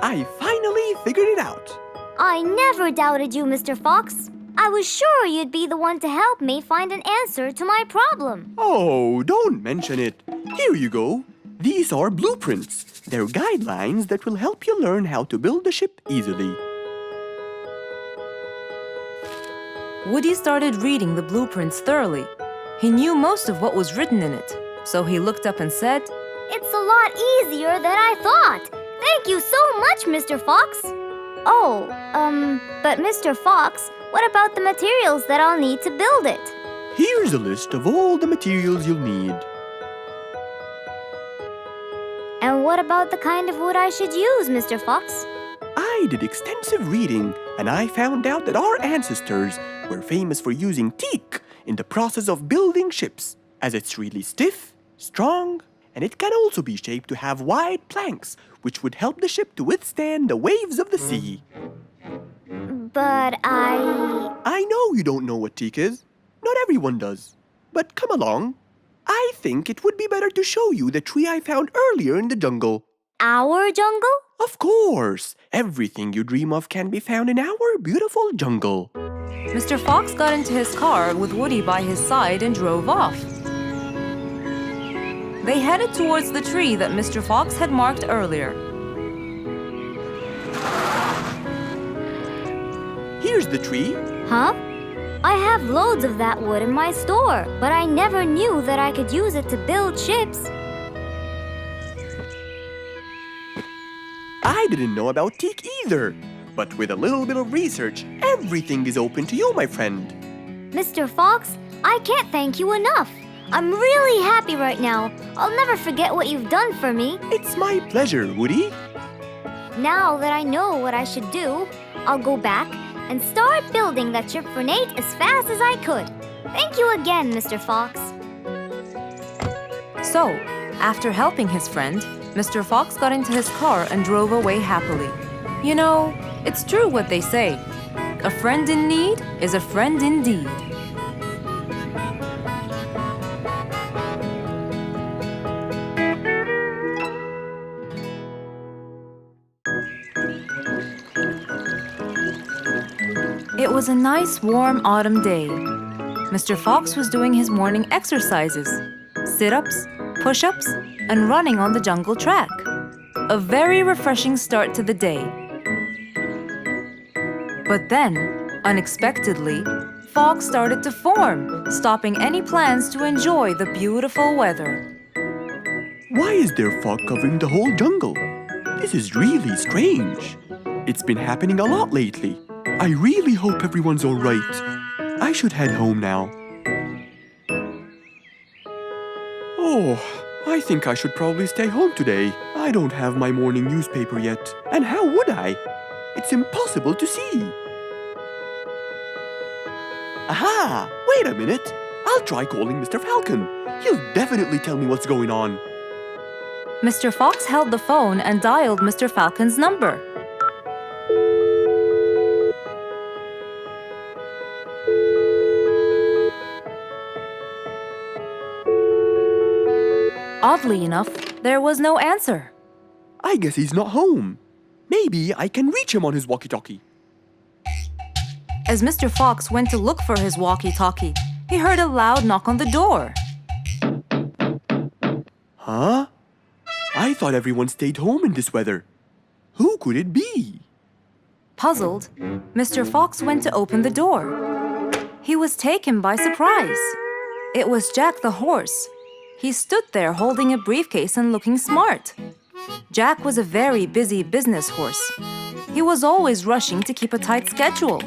I finally figured it out. I never doubted you, Mr. Fox. I was sure you'd be the one to help me find an answer to my problem. Oh, don't mention it. Here you go. These are blueprints. They're guidelines that will help you learn how to build the ship easily. Woody started reading the blueprints thoroughly. He knew most of what was written in it, so he looked up and said, It's a lot easier than I thought. Thank you so much, Mr. Fox. Oh, but Mr. Fox, what about the materials that I'll need to build it? Here's a list of all the materials you'll need. And what about the kind of wood I should use, Mr. Fox? I did extensive reading, and I found out that our ancestors were famous for using teak in the process of building ships, as it's really stiff, strong, and it can also be shaped to have wide planks, which would help the ship to withstand the waves of the sea. But I know you don't know what teak is. Not everyone does. But come along. I think it would be better to show you the tree I found earlier in the jungle. Our jungle? Of course! Everything you dream of can be found in our beautiful jungle. Mr. Fox got into his car with Woody by his side and drove off. They headed towards the tree that Mr. Fox had marked earlier. Here's the tree. Huh? I have loads of that wood in my store, but I never knew that I could use it to build ships. I didn't know about teak either. But with a little bit of research, everything is open to you, my friend. Mr. Fox, I can't thank you enough. I'm really happy right now. I'll never forget what you've done for me. It's my pleasure, Woody. Now that I know what I should do, I'll go back and start building that ship for Nate as fast as I could. Thank you again, Mr. Fox. So, after helping his friend, Mr. Fox got into his car and drove away happily. You know, it's true what they say. A friend in need is a friend indeed. It was a nice warm autumn day. Mr. Fox was doing his morning exercises, sit-ups, push-ups, and running on the jungle track. A very refreshing start to the day. But then, unexpectedly, fog started to form, stopping any plans to enjoy the beautiful weather. Why is there fog covering the whole jungle? This is really strange. It's been happening a lot lately. I really hope everyone's all right. I should head home now. Oh, I think I should probably stay home today. I don't have my morning newspaper yet. And how would I? It's impossible to see. Aha! Wait a minute. I'll try calling Mr. Falcon. He'll definitely tell me what's going on. Mr. Fox held the phone and dialed Mr. Falcon's number. Oddly enough, there was no answer. I guess he's not home. Maybe I can reach him on his walkie-talkie. As Mr. Fox went to look for his walkie-talkie, he heard a loud knock on the door. Huh? I thought everyone stayed home in this weather. Who could it be? Puzzled, Mr. Fox went to open the door. He was taken by surprise. It was Jack the horse. He stood there holding a briefcase and looking smart. Jack was a very busy business horse. He was always rushing to keep a tight schedule.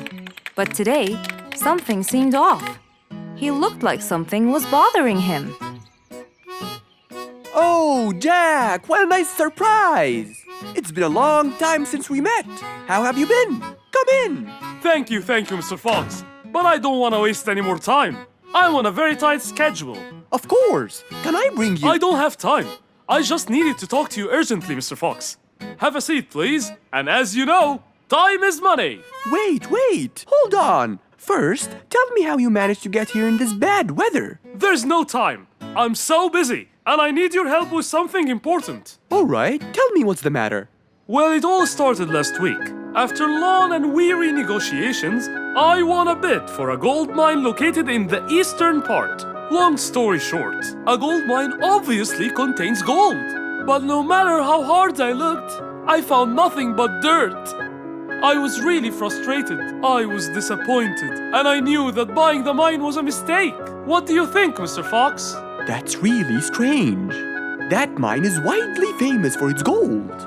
But today, something seemed off. He looked like something was bothering him. Oh, Jack, what a nice surprise! It's been a long time since we met. How have you been? Come in. Thank you, Mr. Fox. But I don't want to waste any more time. I'm on a very tight schedule. Of course. Can I bring you? I don't have time. I just needed to talk to you urgently, Mr. Fox. Have a seat, please. And as you know, time is money. Wait. Hold on. First, tell me how you managed to get here in this bad weather. There's no time. I'm so busy, and I need your help with something important. All right, tell me what's the matter. Well, it all started last week. After long and weary negotiations, I won a bid for a gold mine located in the eastern part. Long story short, a gold mine obviously contains gold. But no matter how hard I looked, I found nothing but dirt. I was really frustrated. I was disappointed, and I knew that buying the mine was a mistake. What do you think, Mr. Fox? That's really strange. That mine is widely famous for its gold.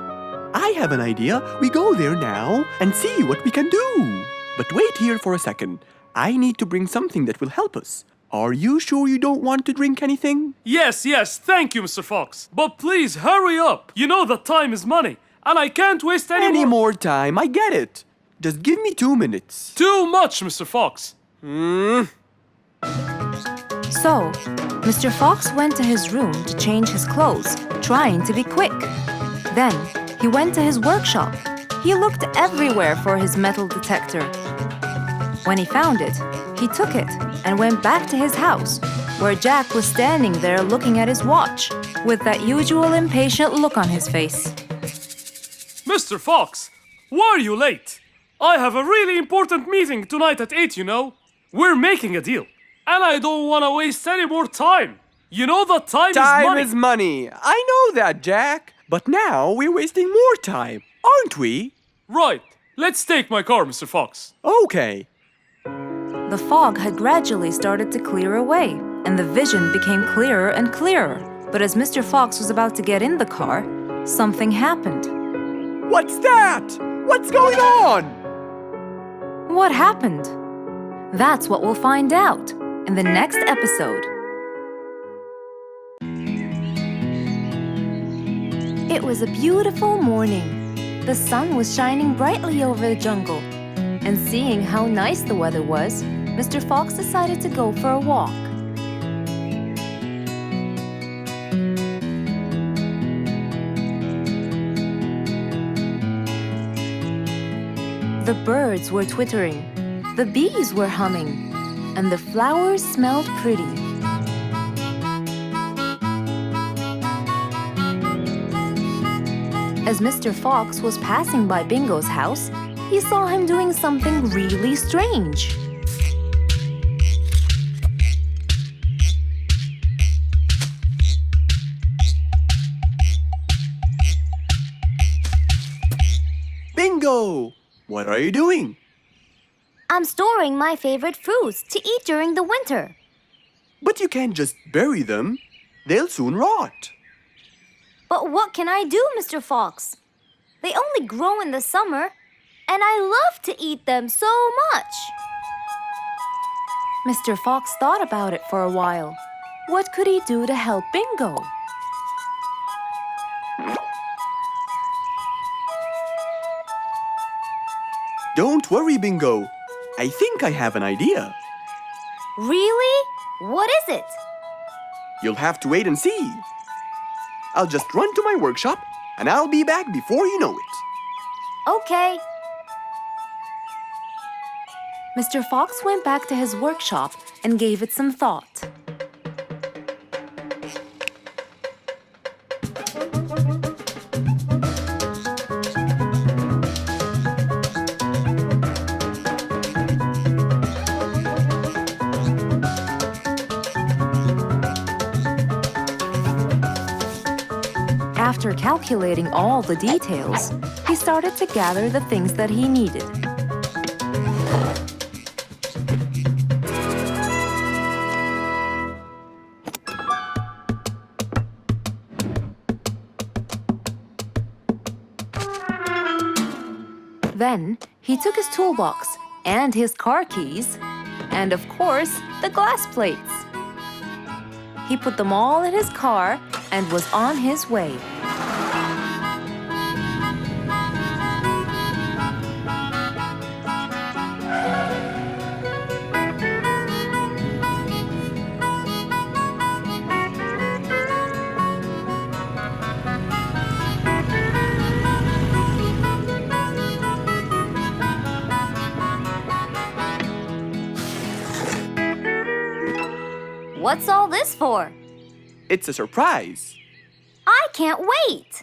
I have an idea. We go there now and see what we can do. But wait here for a second. I need to bring something that will help us. Are you sure you don't want to drink anything? Yes, thank you, Mr. Fox. But please, hurry up. You know that time is money, and I can't waste Any more time, I get it. Just give me 2 minutes. Too much, Mr. Fox. So, Mr. Fox went to his room to change his clothes, trying to be quick. Then, he went to his workshop. He looked everywhere for his metal detector. When he found it, he took it and went back to his house, where Jack was standing there looking at his watch, with that usual impatient look on his face. Mr. Fox, why are you late? I have a really important meeting tonight at 8, you know. We're making a deal, and I don't want to waste any more time. You know that time is money. Time is money. I know that, Jack. But now we're wasting more time, aren't we? Right. Let's take my car, Mr. Fox. Okay. The fog had gradually started to clear away, and the vision became clearer and clearer. But as Mr. Fox was about to get in the car, something happened. What's that? What's going on? What happened? That's what we'll find out in the next episode. It was a beautiful morning. The sun was shining brightly over the jungle. And seeing how nice the weather was, Mr. Fox decided to go for a walk. The birds were twittering, the bees were humming, and the flowers smelled pretty. As Mr. Fox was passing by Bingo's house, he saw him doing something really strange. Bingo! What are you doing? I'm storing my favorite fruits to eat during the winter. But you can't just bury them. They'll soon rot. But what can I do, Mr. Fox? They only grow in the summer, and I love to eat them so much. Mr. Fox thought about it for a while. What could he do to help Bingo? Don't worry, Bingo. I think I have an idea. Really? What is it? You'll have to wait and see. I'll just run to my workshop, and I'll be back before you know it. Okay. Mr. Fox went back to his workshop and gave it some thought. After calculating all the details, he started to gather the things that he needed. Then he took his toolbox and his car keys, and of course, the glass plates. He put them all in his car and was on his way. What's all this for? It's a surprise. I can't wait!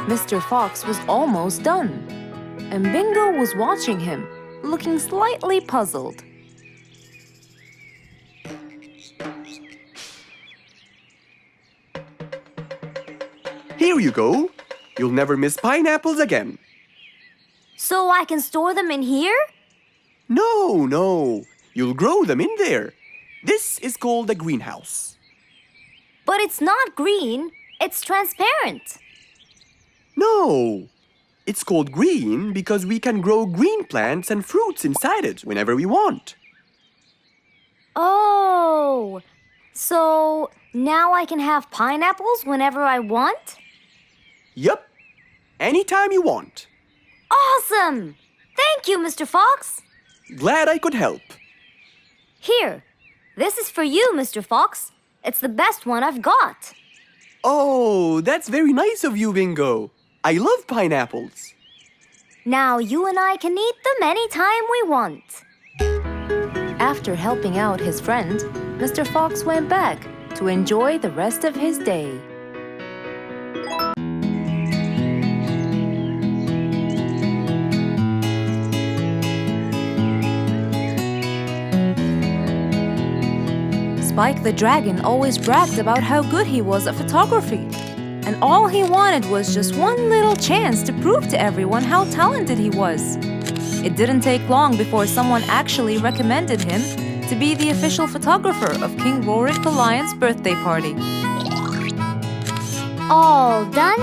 Mr. Fox was almost done, and Bingo was watching him, looking slightly puzzled. Here you go. You'll never miss pineapples again. So I can store them in here? No. You'll grow them in there. This is called a greenhouse. But it's not green, it's transparent. No. It's called green because we can grow green plants and fruits inside it whenever we want. Oh, so now I can have pineapples whenever I want? Yup. Anytime you want. Awesome! Thank you, Mr. Fox. Glad I could help. Here, this is for you, Mr. Fox. It's the best one I've got. Oh, that's very nice of you, Bingo. I love pineapples. Now you and I can eat them anytime we want. After helping out his friend, Mr. Fox went back to enjoy the rest of his day. Spike the Dragon always bragged about how good he was at photography. And all he wanted was just one little chance to prove to everyone how talented he was. It didn't take long before someone actually recommended him to be the official photographer of King Rorik the Lion's birthday party. All done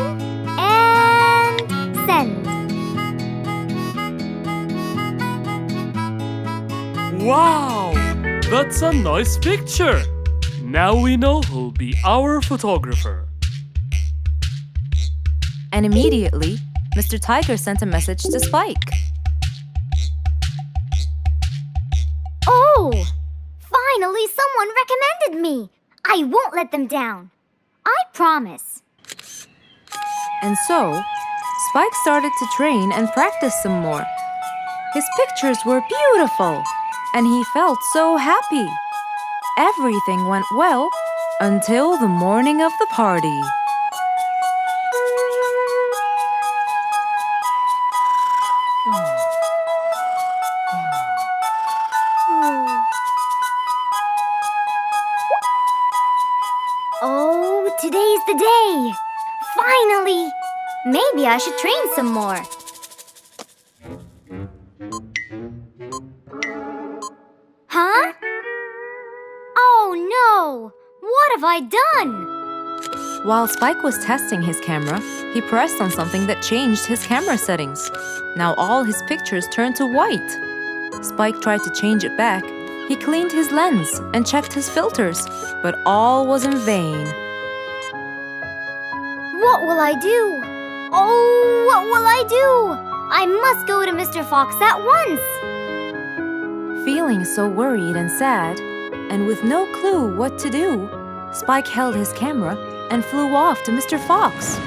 and send. Wow! That's a nice picture! Now we know who'll be our photographer. And immediately, Mr. Tiger sent a message to Spike. Oh! Finally, someone recommended me. I won't let them down. I promise. And so, Spike started to train and practice some more. His pictures were beautiful, and he felt so happy. Everything went well until the morning of the party. Oh, today's the day. Finally! Maybe I should train some more. Huh? Oh no! What have I done? While Spike was testing his camera, he pressed on something that changed his camera settings. Now all his pictures turned to white. Spike tried to change it back. He cleaned his lens and checked his filters, but all was in vain. What will I do? Oh, what will I do? I must go to Mr. Fox at once. Feeling so worried and sad, and with no clue what to do, Spike held his camera and flew off to Mr. Fox.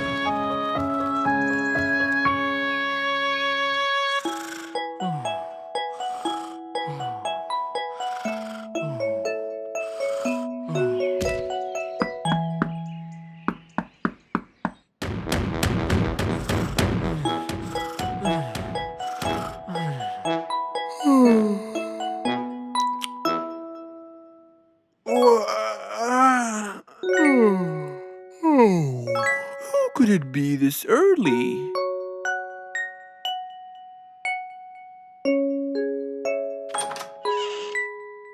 Who could it be this early?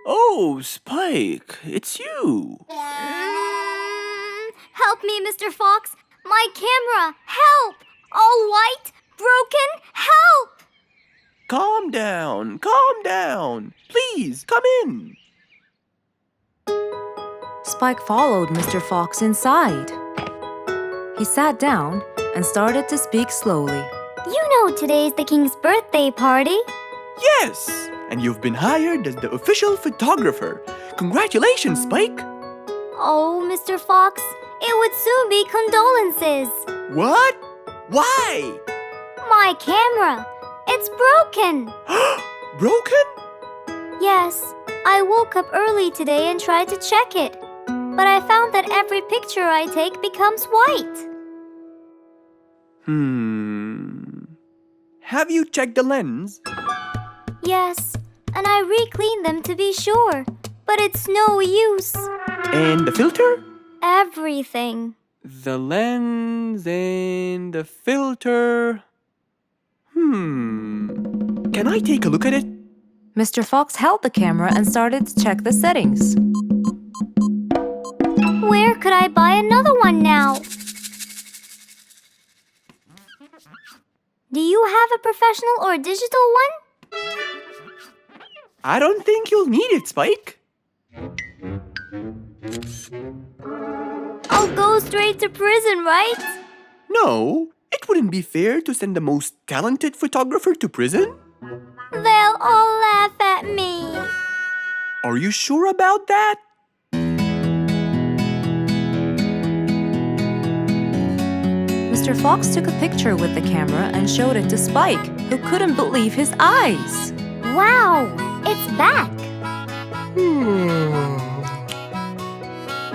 Oh, Spike, it's you. Help me, Mr. Fox. My camera. Help! All white, broken. Help! Calm down. Please, come in. Spike followed Mr. Fox inside. He sat down and started to speak slowly. You know today's the king's birthday party. Yes, and you've been hired as the official photographer. Congratulations, Spike. Oh, Mr. Fox, it would soon be condolences. What? Why? My camera. It's broken. Broken? Yes, I woke up early today and tried to check it. But I found that every picture I take becomes white. Have you checked the lens? Yes, and I re-cleaned them to be sure. But it's no use. And the filter? Everything. The lens and the filter. Can I take a look at it? Mr. Fox held the camera and started to check the settings. Where could I buy another one now? Do you have a professional or digital one? I don't think you'll need it, Spike. I'll go straight to prison, right? No, it wouldn't be fair to send the most talented photographer to prison. They'll all laugh at me. Are you sure about that? Mr. Fox took a picture with the camera and showed it to Spike, who couldn't believe his eyes. Wow, it's back.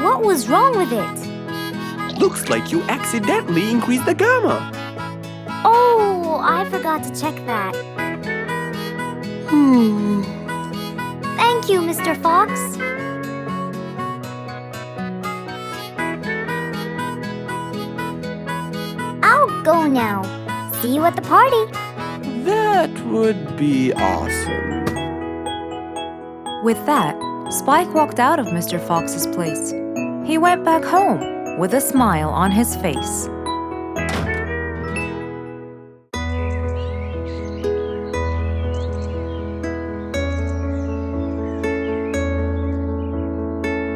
What was wrong with it? Looks like you accidentally increased the gamma. Oh, I forgot to check that. Thank you, Mr. Fox. I'll go now. See you at the party. That would be awesome. With that, Spike walked out of Mr. Fox's place. He went back home with a smile on his face.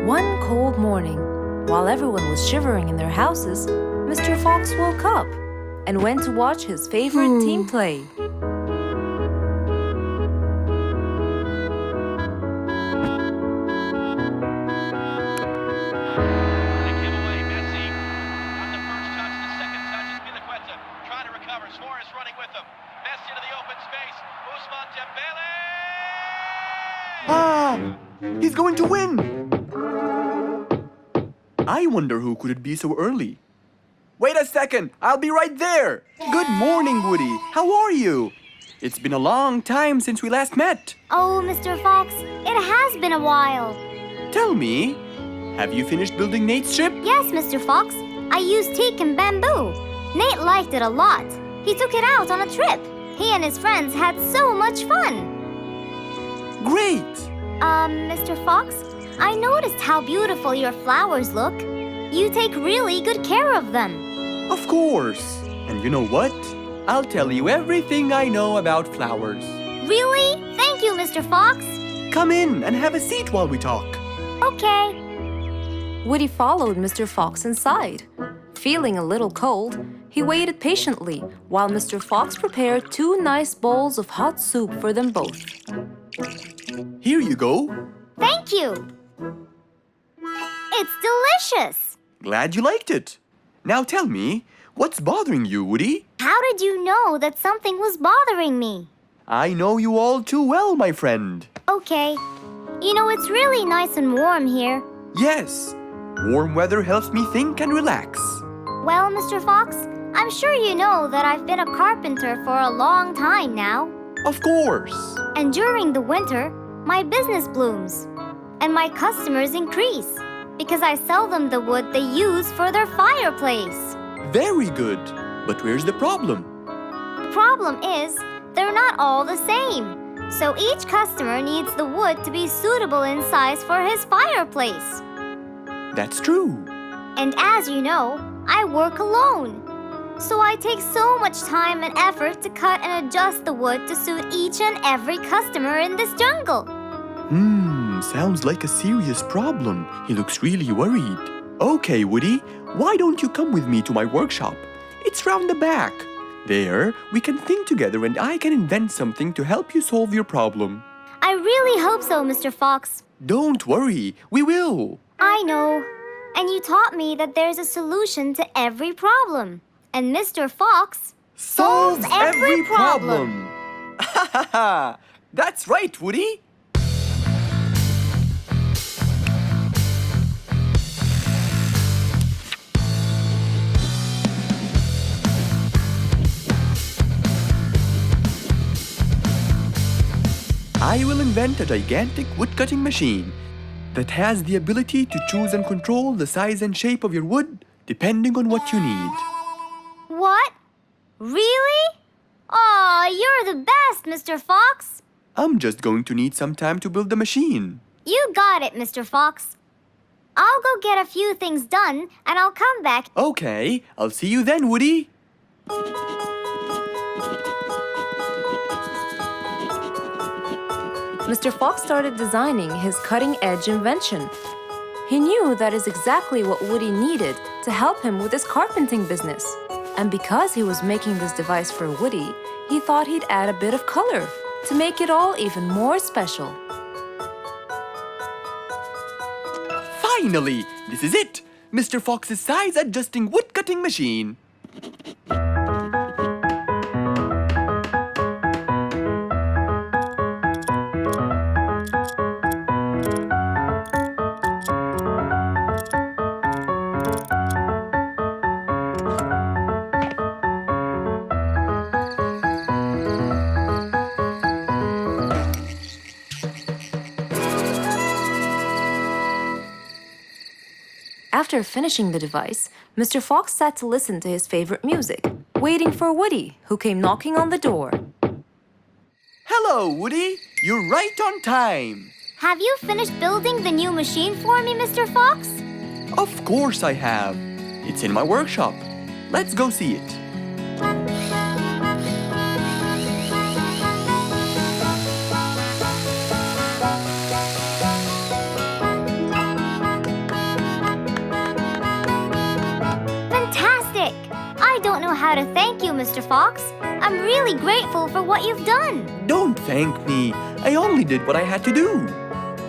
One cold morning, while everyone was shivering in their houses, Mr. Fox woke up and went to watch his favorite team play. He's going to win! I wonder who could it be so early? Wait a second! I'll be right there! Good morning, Woody! How are you? It's been a long time since we last met. Oh, Mr. Fox, it has been a while. Tell me, have you finished building Nate's ship? Yes, Mr. Fox. I used teak and bamboo. Nate liked it a lot. He took it out on a trip. He and his friends had so much fun. Great! Mr. Fox, I noticed how beautiful your flowers look. You take really good care of them. Of course. And you know what? I'll tell you everything I know about flowers. Really? Thank you, Mr. Fox. Come in and have a seat while we talk. Okay. Woody followed Mr. Fox inside. Feeling a little cold, he waited patiently while Mr. Fox prepared 2 nice bowls of hot soup for them both. go. Thank you. It's delicious. Glad you liked it. Now tell me, what's bothering you, Woody? How did you know that something was bothering me? I know you all too well, my friend. Okay. You know, it's really nice and warm here. Yes, warm weather helps me think and relax. Well, Mr. Fox, I'm sure you know that I've been a carpenter for a long time now. Of course. And during the winter, my business blooms. And my customers increase because I sell them the wood they use for their fireplace. Very good. But where's the problem? The problem is, they're not all the same. So each customer needs the wood to be suitable in size for his fireplace. That's true. And as you know, I work alone. So I take so much time and effort to cut and adjust the wood to suit each and every customer in this jungle. Sounds like a serious problem. He looks really worried. Okay, Woody, why don't you come with me to my workshop? It's round the back. There, we can think together and I can invent something to help you solve your problem. I really hope so, Mr. Fox. Don't worry, we will. I know. And you taught me that there's a solution to every problem. And Mr. Fox solves every problem. Ha ha ha! That's right, Woody. I will invent a gigantic wood-cutting machine that has the ability to choose and control the size and shape of your wood depending on what you need. What? Really? Aw, you're the best, Mr. Fox. I'm just going to need some time to build the machine. You got it, Mr. Fox. I'll go get a few things done and I'll come back. Okay, I'll see you then, Woody. Mr. Fox started designing his cutting-edge invention. He knew that is exactly what Woody needed to help him with his carpenting business. And because he was making this device for Woody, he thought he'd add a bit of color to make it all even more special. Finally, this is it! Mr. Fox's size-adjusting wood-cutting machine. After finishing the device, Mr. Fox sat to listen to his favorite music, waiting for Woody, who came knocking on the door. Hello, Woody. You're right on time. Have you finished building the new machine for me, Mr. Fox? Of course I have. It's in my workshop. Let's go see it. Fantastic! I don't know how to thank you, Mr. Fox. I'm really grateful for what you've done. Don't thank me. I only did what I had to do.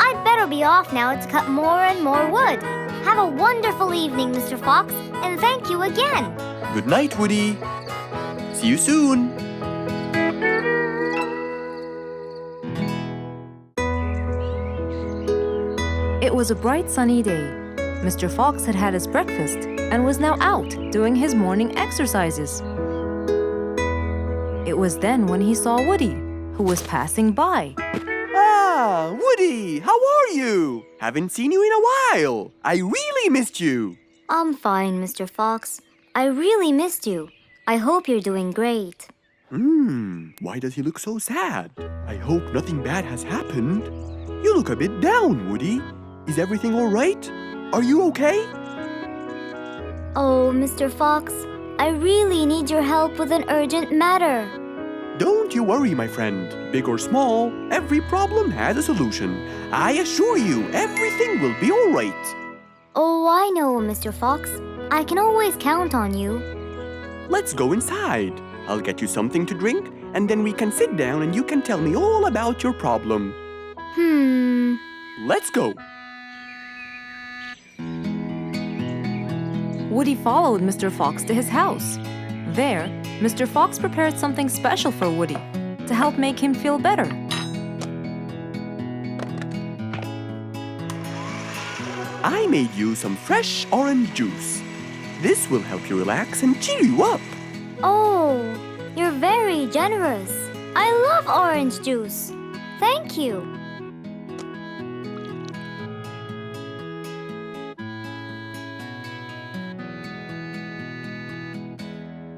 I'd better be off now to cut more and more wood. Have a wonderful evening, Mr. Fox, and thank you again. Good night, Woody. See you soon. It was a bright sunny day. Mr. Fox had had his breakfast and was now out doing his morning exercises. It was then when he saw Woody, who was passing by. Ah, Woody, how are you? Haven't seen you in a while. I really missed you. I'm fine, Mr. Fox. I really missed you. I hope you're doing great. Why does he look so sad? I hope nothing bad has happened. You look a bit down, Woody. Is everything all right? Are you okay? Oh, Mr. Fox, I really need your help with an urgent matter. Don't you worry, my friend. Big or small, every problem has a solution. I assure you, everything will be all right. Oh, I know, Mr. Fox. I can always count on you. Let's go inside. I'll get you something to drink, and then we can sit down and you can tell me all about your problem. Let's go. Woody followed Mr. Fox to his house. There, Mr. Fox prepared something special for Woody to help make him feel better. I made you some fresh orange juice. This will help you relax and cheer you up. Oh, you're very generous. I love orange juice. Thank you.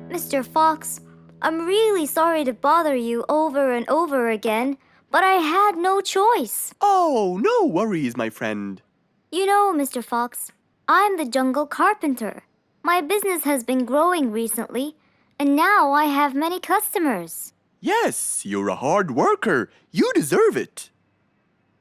Mr. Fox, I'm really sorry to bother you over and over again, but I had no choice. Oh, no worries, my friend. You know, Mr. Fox, I'm the jungle carpenter. My business has been growing recently, and now I have many customers. Yes, you're a hard worker. You deserve it.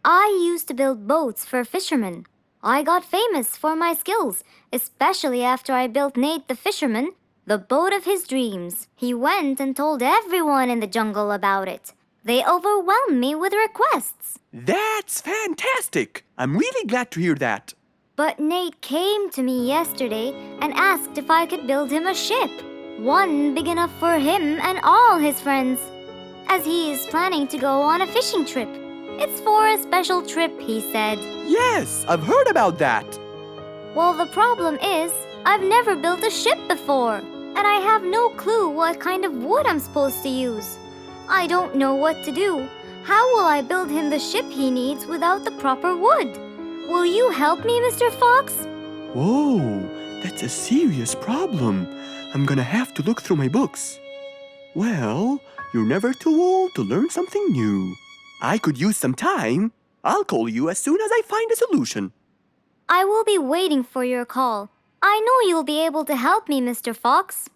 I used to build boats for fishermen. I got famous for my skills, especially after I built Nate the fisherman the boat of his dreams. He went and told everyone in the jungle about it. They overwhelmed me with requests. That's fantastic. I'm really glad to hear that. But Nate came to me yesterday and asked if I could build him a ship. One big enough for him and all his friends, as he is planning to go on a fishing trip. It's for a special trip, he said. Yes, I've heard about that. Well, the problem is, I've never built a ship before, and I have no clue what kind of wood I'm supposed to use. I don't know what to do. How will I build him the ship he needs without the proper wood? Will you help me, Mr. Fox? Whoa, that's a serious problem. I'm gonna have to look through my books. Well, you're never too old to learn something new. I could use some time. I'll call you as soon as I find a solution. I will be waiting for your call. I know you'll be able to help me, Mr. Fox.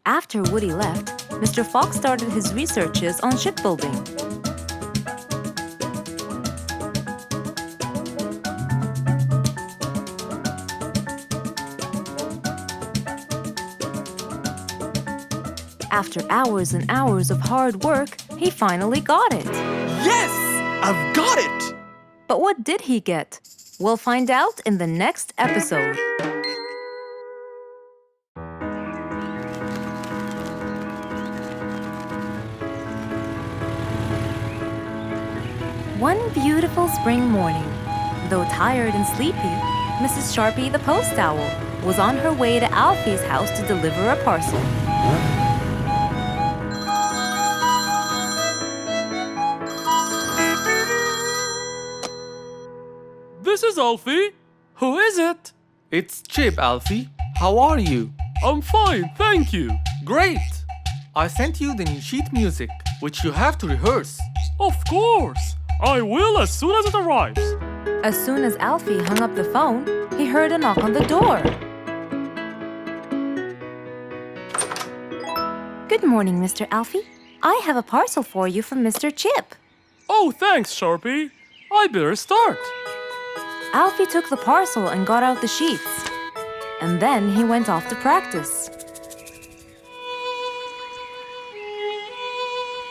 After Woody left, Mr. Fox started his researches on shipbuilding. After hours and hours of hard work, he finally got it. Yes, I've got it! But what did he get? We'll find out in the next episode. One beautiful spring morning, though tired and sleepy, Mrs. Sharpie the post owl was on her way to Alfie's house to deliver a parcel. This is Alfie. Who is it? It's Chip, Alfie. How are you? I'm fine, thank you. Great! I sent you the new sheet music, which you have to rehearse. Of course. I will as soon as it arrives. As soon as Alfie hung up the phone, he heard a knock on the door. Good morning, Mr. Alfie. I have a parcel for you from Mr. Chip. Oh, thanks, Sharpie. I better start. Alfie took the parcel and got out the sheets. And then he went off to practice.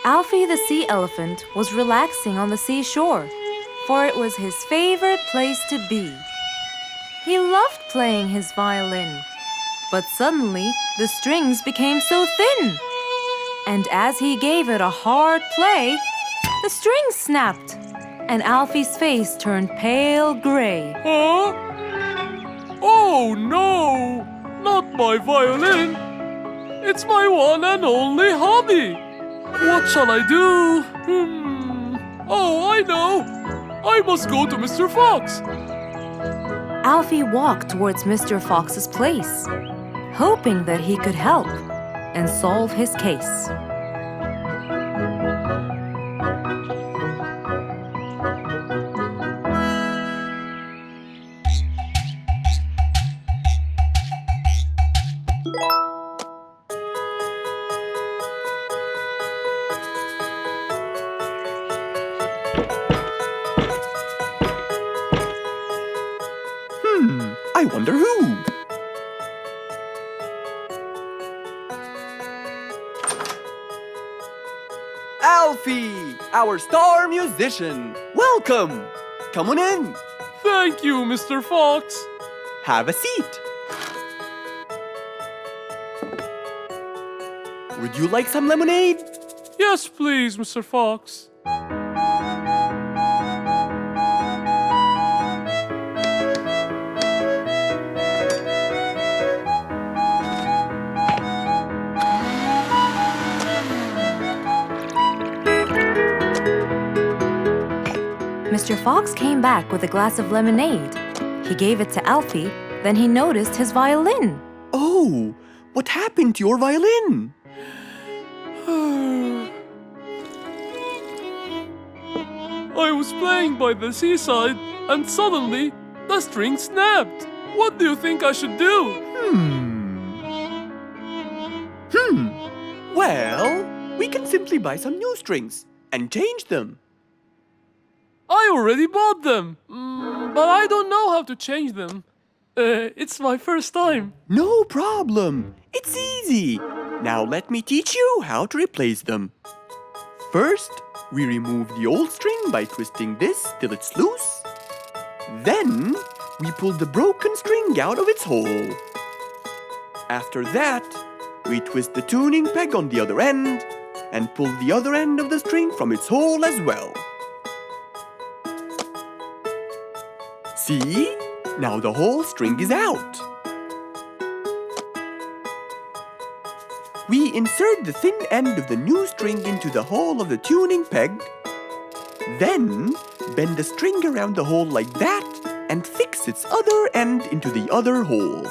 Alfie the sea elephant was relaxing on the seashore, for it was his favorite place to be. He loved playing his violin, but suddenly the strings became so thin. And as he gave it a hard play, the strings snapped, and Alfie's face turned pale gray. Huh? Oh no! Not my violin! It's my one and only hobby! What shall I do? Oh, I know! I must go to Mr. Fox! Alfie walked towards Mr. Fox's place, hoping that he could help and solve his case. I wonder who? Alfie, our star musician. Welcome. come on in. Thank you, Mr. Fox. Have a seat. Would you like some lemonade? Yes, please, Mr. Fox. Mr. Fox came back with a glass of lemonade. He gave it to Alfie, then he noticed his violin. Oh, what happened to your violin? I was playing by the seaside and suddenly the string snapped. What do you think I should do? Well, we can simply buy some new strings and change them. I already bought them, but I don't know how to change them. It's my first time. No problem. It's easy. Now let me teach you how to replace them. First, we remove the old string by twisting this till it's loose. Then, we pull the broken string out of its hole. After that, we twist the tuning peg on the other end and pull the other end of the string from its hole as well. See? Now the whole string is out. We insert the thin end of the new string into the hole of the tuning peg. Then, bend the string around the hole like that and fix its other end into the other hole.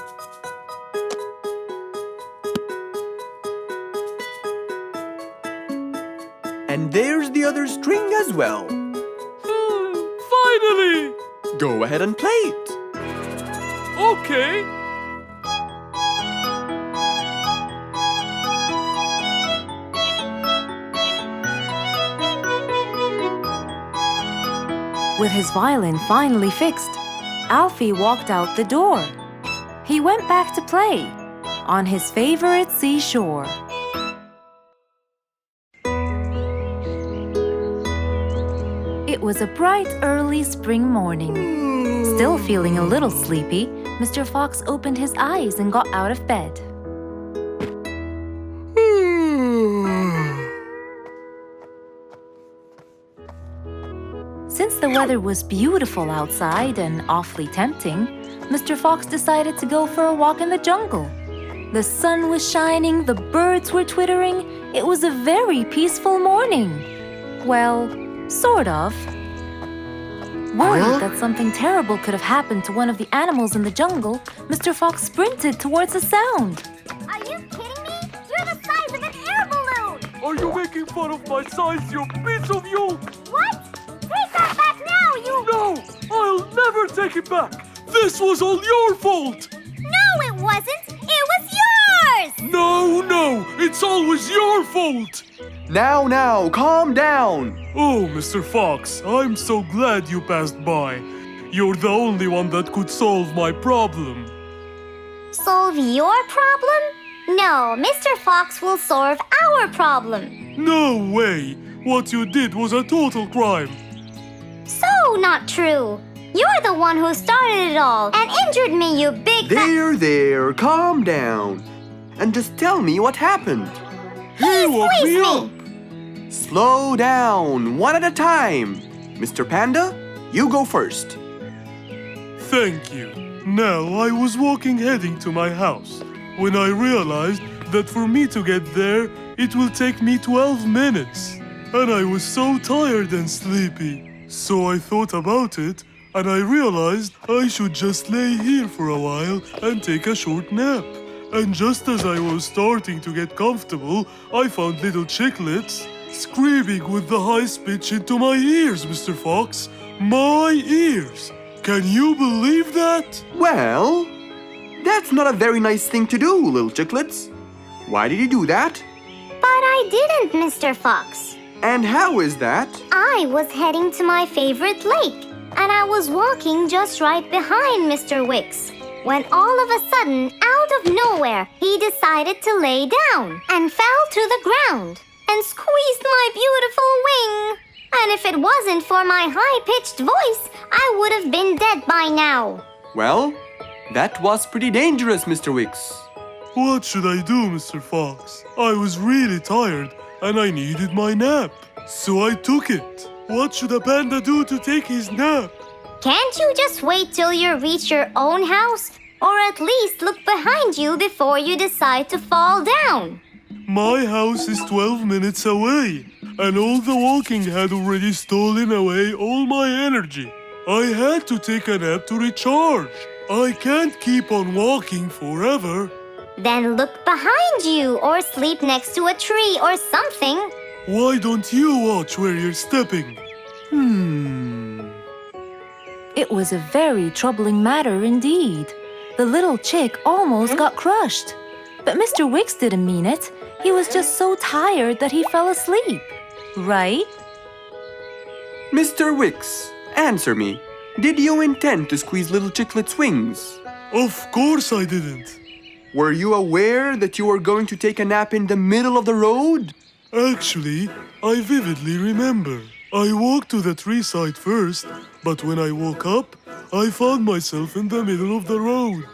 And there's the other string as well. Finally! Go ahead and play it. Okay. With his violin finally fixed, Alfie walked out the door. He went back to play on his favorite seashore. It was a bright early spring morning. Still feeling a little sleepy, Mr. Fox opened his eyes and got out of bed. Since the weather was beautiful outside and awfully tempting, Mr. Fox decided to go for a walk in the jungle. The sun was shining, the birds were twittering. It was a very peaceful morning. Well, sort of. Worried that something terrible could have happened to one of the animals in the jungle, Mr. Fox sprinted towards the sound. Are you kidding me? You're the size of an air balloon! Are you making fun of my size, you piece of you? What? Take that back now, you... No! I'll never take it back! This was all your fault! No, it wasn't! It was yours! No! It's always your fault! Now, calm down. Oh, Mr. Fox, I'm so glad you passed by. You're the only one that could solve my problem. Solve your problem? No, Mr. Fox will solve our problem. No way! What you did was a total crime. So not true. You're the one who started it all and injured me, you big There, calm down. And just tell me what happened. He woke me up! Slow down, one at a time. Mr. Panda, you go first. Thank you. Now, I was walking heading to my house when I realized that for me to get there, it will take me 12 minutes. And I was so tired and sleepy. So I thought about it, and I realized I should just lay here for a while and take a short nap. And just as I was starting to get comfortable, I found little chicklets screaming with the highest pitch into my ears, Mr. Fox. My ears! Can you believe that? Well, that's not a very nice thing to do, little chicklets. Why did you do that? But I didn't, Mr. Fox. And how is that? I was heading to my favorite lake, and I was walking just right behind Mr. Wicks, when all of a sudden, out of nowhere, he decided to lay down and fell to the ground and squeezed my beautiful wing. And if it wasn't for my high-pitched voice, I would have been dead by now. Well, that was pretty dangerous, Mr. Wicks. What should I do, Mr. Fox? I was really tired and I needed my nap. So I took it. What should a panda do to take his nap? Can't you just wait till you reach your own house? Or at least look behind you before you decide to fall down. My house is 12 minutes away, and all the walking had already stolen away all my energy. I had to take a nap to recharge. I can't keep on walking forever. Then look behind you or sleep next to a tree or something. Why don't you watch where you're stepping? It was a very troubling matter indeed. The little chick almost got crushed. But Mr. Wicks didn't mean it. He was just so tired that he fell asleep. Right? Mr. Wicks, answer me. Did you intend to squeeze little chicklet's wings? Of course I didn't. Were you aware that you were going to take a nap in the middle of the road? Actually, I vividly remember. I walked to the tree side first, but when I woke up, I found myself in the middle of the road.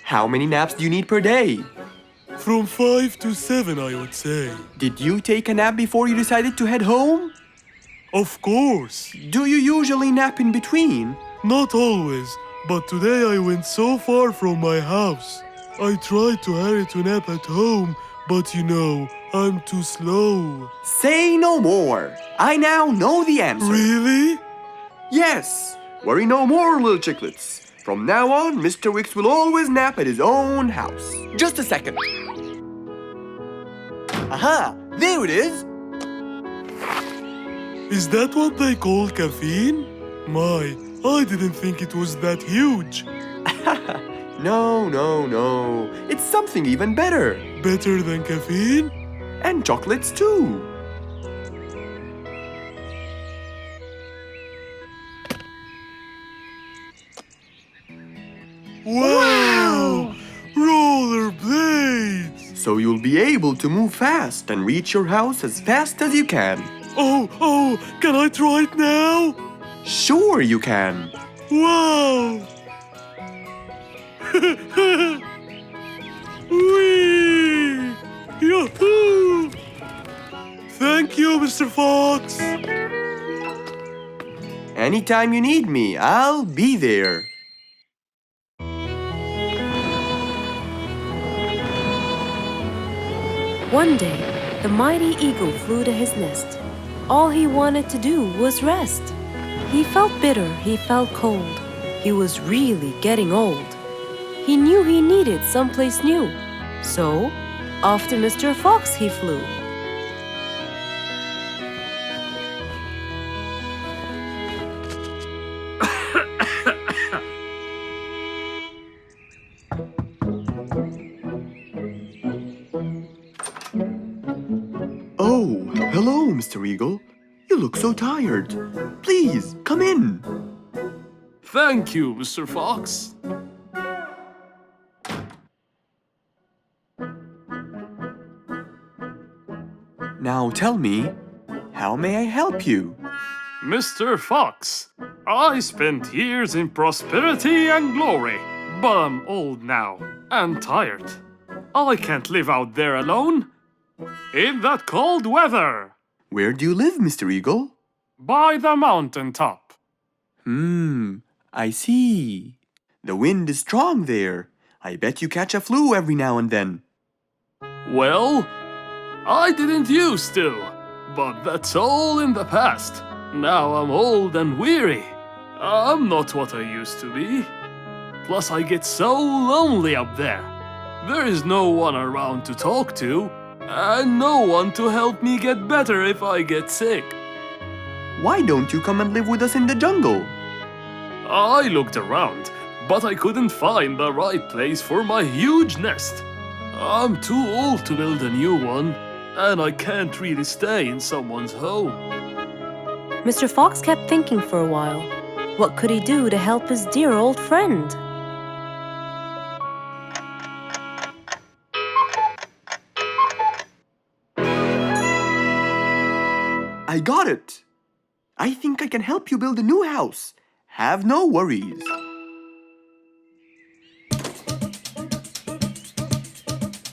How many naps do you need per day? From 5 to 7, I would say. Did you take a nap before you decided to head home? Of course. Do you usually nap in between? Not always, but today I went so far from my house. I tried to hurry to nap at home, but you know, I'm too slow. Say no more. I now know the answer. Really? Yes. Worry no more, little chicklets. From now on, Mr. Wicks will always nap at his own house. Just a second. Aha! There it is! Is that what they call caffeine? My, I didn't think it was that huge. No. It's something even better. Better than caffeine? And chocolates too. Wow! Rollerblades! So you'll be able to move fast and reach your house as fast as you can. Oh, can I try it now? Sure you can. Wow! Whee! Yahoo! Thank you, Mr. Fox. Anytime you need me, I'll be there. One day, the mighty eagle flew to his nest. All he wanted to do was rest. He felt bitter, he felt cold. He was really getting old. He knew he needed someplace new. So, off to Mr. Fox he flew. Oh, hello, Mr. Eagle. You look so tired. Please, come in. Thank you, Mr. Fox. Now tell me, how may I help you? Mr. Fox, I spent years in prosperity and glory, but I'm old now and tired. I can't live out there alone in that cold weather. Where do you live, Mr. Eagle? By the mountain top. I see. The wind is strong there. I bet you catch a flu every now and then. Well, I didn't used to, but that's all in the past. Now I'm old and weary. I'm not what I used to be. Plus I get so lonely up there. There is no one around to talk to, and no one to help me get better if I get sick. Why don't you come and live with us in the jungle? I looked around, but I couldn't find the right place for my huge nest. I'm too old to build a new one, and I can't really stay in someone's home. Mr. Fox kept thinking for a while. What could he do to help his dear old friend? I got it. I think I can help you build a new house. Have no worries.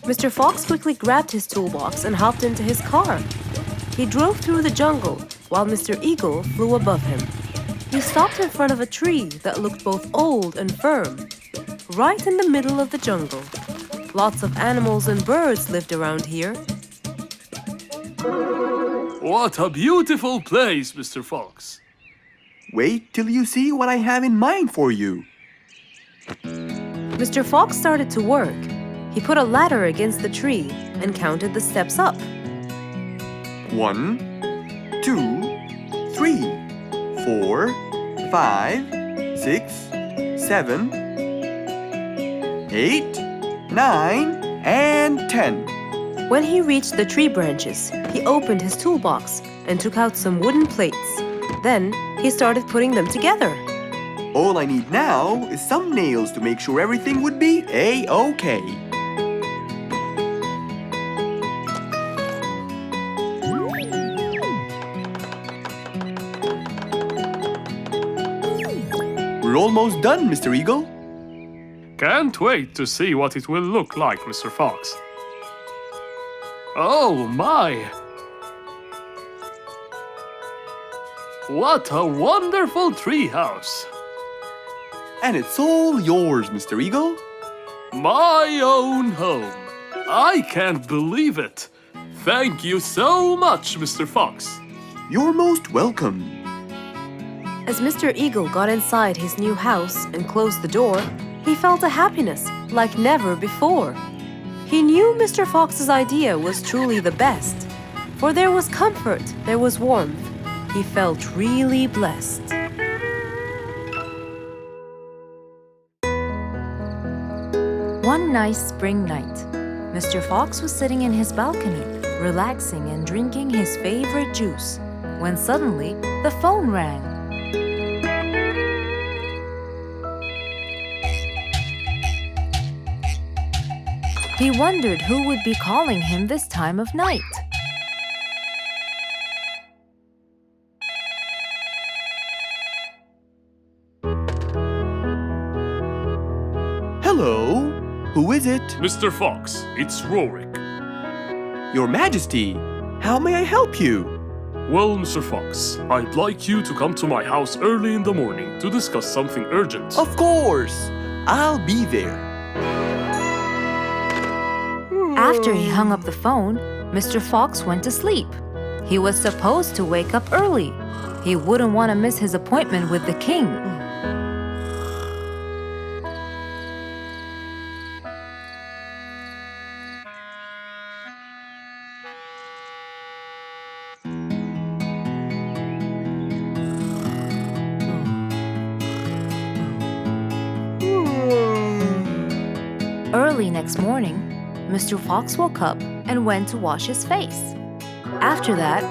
Mr. Fox quickly grabbed his toolbox and hopped into his car. He drove through the jungle while Mr. Eagle flew above him. He stopped in front of a tree that looked both old and firm, right in the middle of the jungle. Lots of animals and birds lived around here. What a beautiful place, Mr. Fox. Wait till you see what I have in mind for you. Mr. Fox started to work. He put a ladder against the tree and counted the steps up. 1, 2, 3, 4, 5, 6, 7, 8, 9, and 10. When he reached the tree branches, he opened his toolbox and took out some wooden plates. Then he started putting them together. All I need now is some nails to make sure everything would be A-OK. We're almost done, Mr. Eagle. Can't wait to see what it will look like, Mr. Fox. Oh my! What a wonderful treehouse! And it's all yours, Mr. Eagle. My own home. I can't believe it. Thank you so much, Mr. Fox. You're most welcome. As Mr. Eagle got inside his new house and closed the door, he felt a happiness like never before. He knew Mr. Fox's idea was truly the best, for there was comfort, there was warmth. He felt really blessed. One nice spring night, Mr. Fox was sitting in his balcony, relaxing and drinking his favorite juice, when suddenly the phone rang. He wondered who would be calling him this time of night. Hello, who is it? Mr. Fox, it's Rorik. Your Majesty, how may I help you? Well, Mr. Fox, I'd like you to come to my house early in the morning to discuss something urgent. Of course, I'll be there. After he hung up the phone, Mr. Fox went to sleep. He was supposed to wake up early. He wouldn't want to miss his appointment with the king. Early next morning, Mr. Fox woke up and went to wash his face. After that,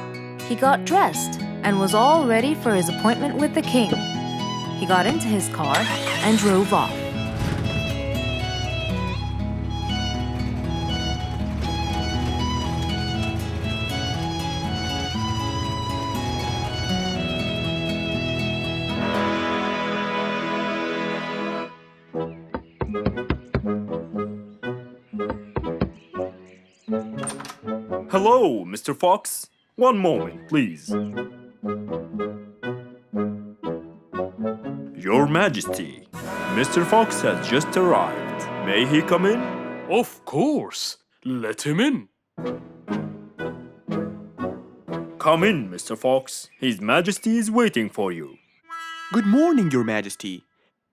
he got dressed and was all ready for his appointment with the king. He got into his car and drove off. Hello, Mr. Fox. One moment, please. Your Majesty, Mr. Fox has just arrived. May he come in? Of course. Let him in. Come in, Mr. Fox. His Majesty is waiting for you. Good morning, Your Majesty.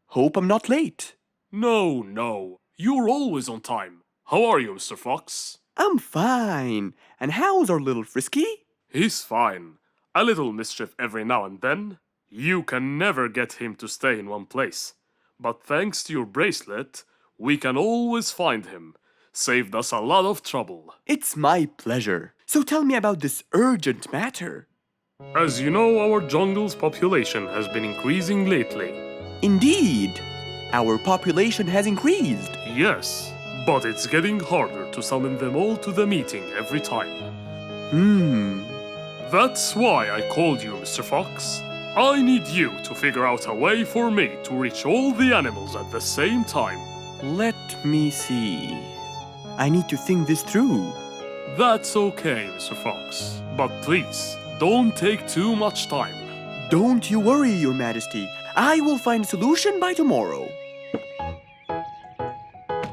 Hope I'm not late. No. You're always on time. How are you, Mr. Fox? I'm fine. And how's our little Frisky? He's fine. A little mischief every now and then. You can never get him to stay in one place. But thanks to your bracelet, we can always find him. Saved us a lot of trouble. It's my pleasure. So tell me about this urgent matter. As you know, our jungle's population has been increasing lately. Indeed, our population has increased. Yes, but it's getting harder to summon them all to the meeting every time. That's why I called you, Mr. Fox. I need you to figure out a way for me to reach all the animals at the same time. Let me see. I need to think this through. That's okay, Mr. Fox. But please, don't take too much time. Don't you worry, Your Majesty. I will find a solution by tomorrow.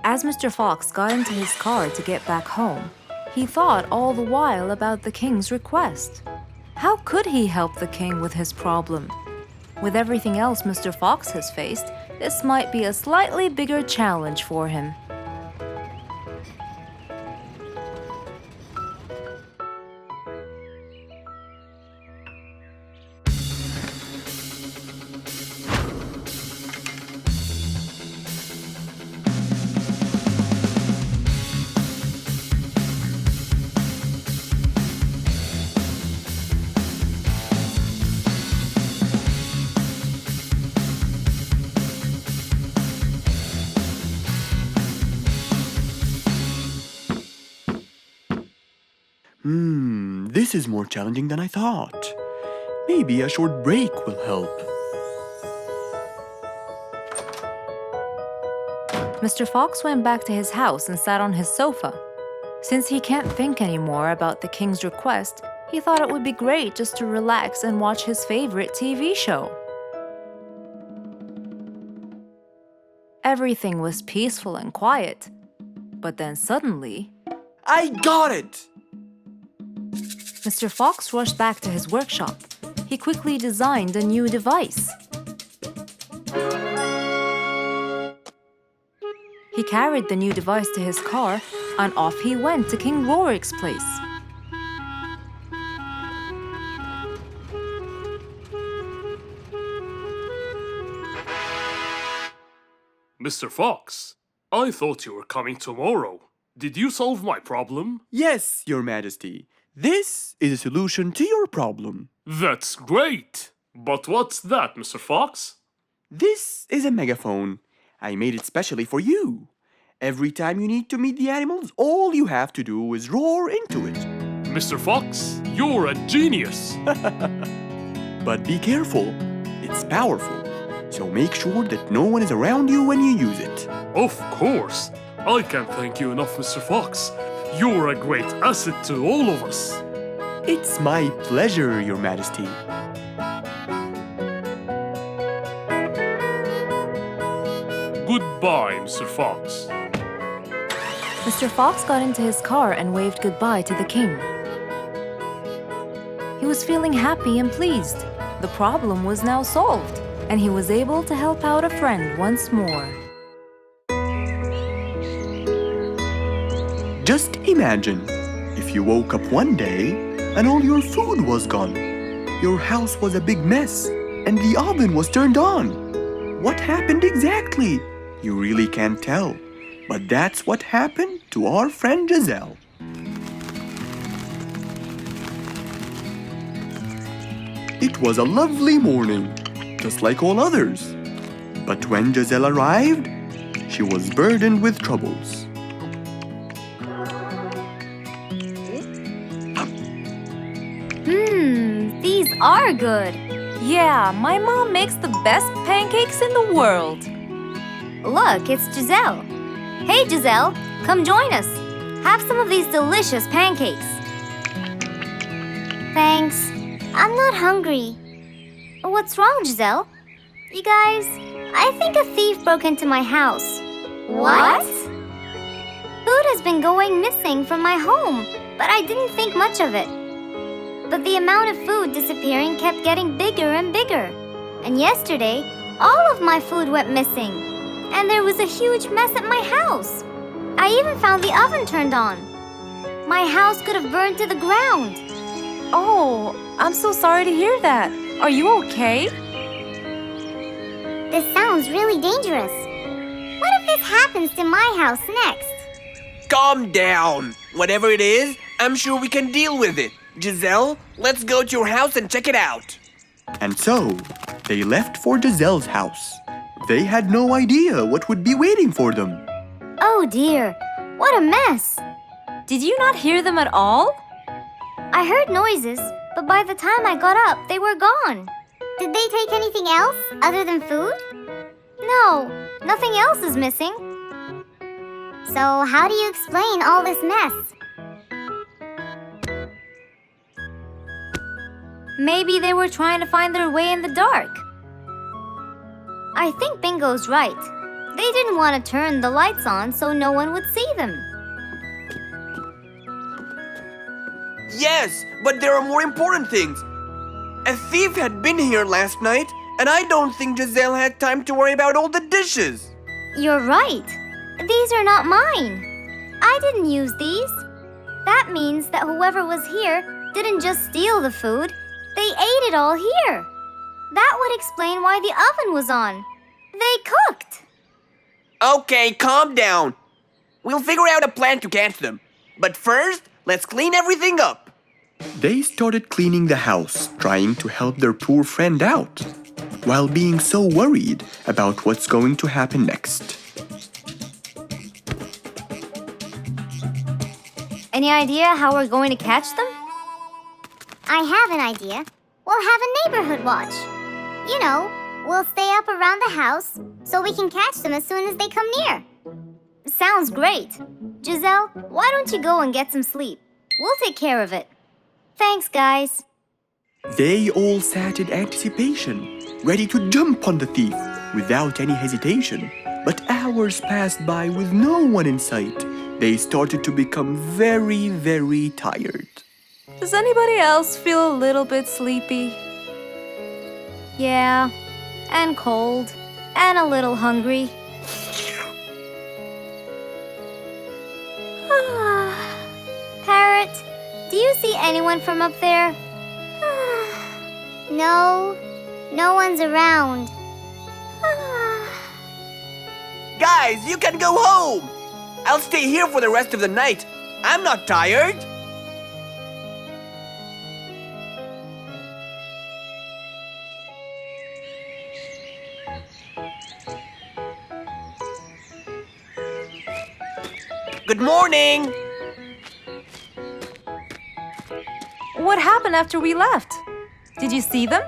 As Mr. Fox got into his car to get back home, he thought all the while about the king's request. How could he help the king with his problem? With everything else Mr. Fox has faced, this might be a slightly bigger challenge for him. This is more challenging than I thought. Maybe a short break will help. Mr. Fox went back to his house and sat on his sofa. Since he can't think anymore about the king's request, he thought it would be great just to relax and watch his favorite TV show. Everything was peaceful and quiet. But then suddenly, I got it! Mr. Fox rushed back to his workshop. He quickly designed a new device. He carried the new device to his car, and off he went to King Rorik's place. Mr. Fox, I thought you were coming tomorrow. Did you solve my problem? Yes, Your Majesty. This is a solution to your problem. That's great! But what's that, Mr. Fox? This is a megaphone. I made it specially for you. Every time you need to meet the animals, all you have to do is roar into it. Mr. Fox, you're a genius! But be careful. It's powerful. So make sure that no one is around you when you use it. Of course! I can't thank you enough, Mr. Fox. You're a great asset to all of us. It's my pleasure, Your Majesty. Goodbye, Mr. Fox. Mr. Fox got into his car and waved goodbye to the king. He was feeling happy and pleased. The problem was now solved, and he was able to help out a friend once more. Just imagine if you woke up one day and all your food was gone. Your house was a big mess and the oven was turned on. What happened exactly? You really can't tell. But that's what happened to our friend Giselle. It was a lovely morning, just like all others. But when Giselle arrived, she was burdened with troubles. These are good. Yeah, my mom makes the best pancakes in the world. Look, it's Giselle. Hey, Giselle, come join us. Have some of these delicious pancakes. Thanks. I'm not hungry. What's wrong, Giselle? You guys, I think a thief broke into my house. What? Food has been going missing from my home, but I didn't think much of it. But the amount of food disappearing kept getting bigger and bigger. And yesterday, all of my food went missing. And there was a huge mess at my house. I even found the oven turned on. My house could have burned to the ground. Oh, I'm so sorry to hear that. Are you okay? This sounds really dangerous. What if this happens to my house next? Calm down. Whatever it is, I'm sure we can deal with it. Giselle, let's go to your house and check it out. And so, they left for Giselle's house. They had no idea what would be waiting for them. Oh dear, what a mess. Did you not hear them at all? I heard noises, but by the time I got up, they were gone. Did they take anything else other than food? No, nothing else is missing. So how do you explain all this mess? Maybe they were trying to find their way in the dark. I think Bingo's right. They didn't want to turn the lights on so no one would see them. Yes, but there are more important things. A thief had been here last night, and I don't think Giselle had time to worry about all the dishes. You're right. These are not mine. I didn't use these. That means that whoever was here didn't just steal the food. They ate it all here. That would explain why the oven was on. They cooked. Okay, calm down. We'll figure out a plan to catch them. But first, let's clean everything up. They started cleaning the house, trying to help their poor friend out, while being so worried about what's going to happen next. Any idea how we're going to catch them? I have an idea. We'll have a neighborhood watch. You know, we'll stay up around the house so we can catch them as soon as they come near. Sounds great. Giselle, why don't you go and get some sleep? We'll take care of it. Thanks, guys. They all sat in anticipation, ready to jump on the thief without any hesitation. But hours passed by with no one in sight. They started to become very, very tired. Does anybody else feel a little bit sleepy? Yeah, and cold, and a little hungry. Parrot, do you see anyone from up there? No, no one's around. Guys, you can go home. I'll stay here for the rest of the night. I'm not tired. Good morning. What happened after we left? Did you see them?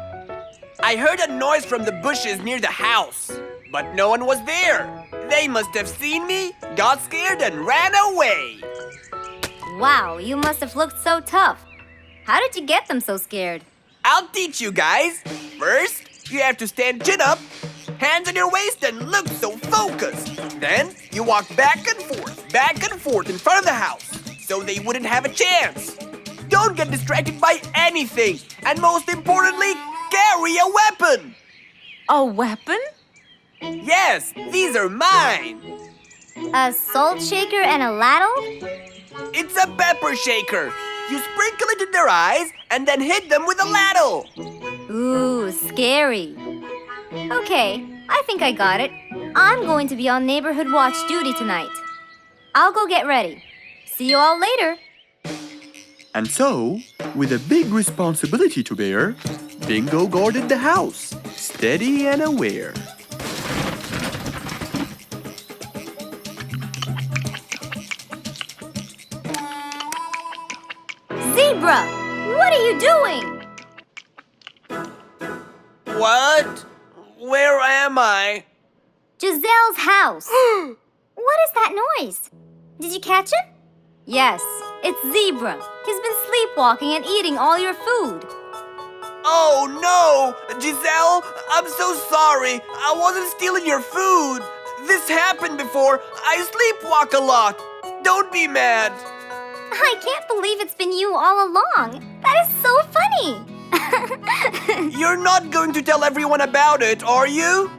I heard a noise from the bushes near the house, but no one was there. They must have seen me, got scared, and ran away. Wow, you must have looked so tough. How did you get them so scared? I'll teach you guys. First, you have to stand chin up, hands on your waist, and look so focused. Then, you walk back and forth in front of the house, so they wouldn't have a chance. Don't get distracted by anything, and most importantly, carry a weapon. A weapon? Yes, these are mine. A salt shaker and a ladle? It's a pepper shaker. You sprinkle it in their eyes and then hit them with a ladle. Ooh, scary. Okay, I think I got it. I'm going to be on neighborhood watch duty tonight. I'll go get ready. See you all later. And so, with a big responsibility to bear, Bingo guarded the house, steady and aware. Zebra, what are you doing? What? Where am I? Giselle's house. What is that noise? Did you catch him? Yes, it's Zebra. He's been sleepwalking and eating all your food. Oh no! Giselle, I'm so sorry. I wasn't stealing your food. This happened before. I sleepwalk a lot. Don't be mad. I can't believe it's been you all along. That is so funny. You're not going to tell everyone about it, are you?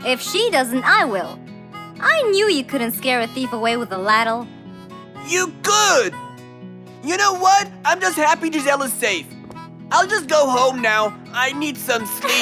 If she doesn't, I will. I knew you couldn't scare a thief away with a ladle. You could! You know what? I'm just happy Giselle is safe. I'll just go home now. I need some sleep.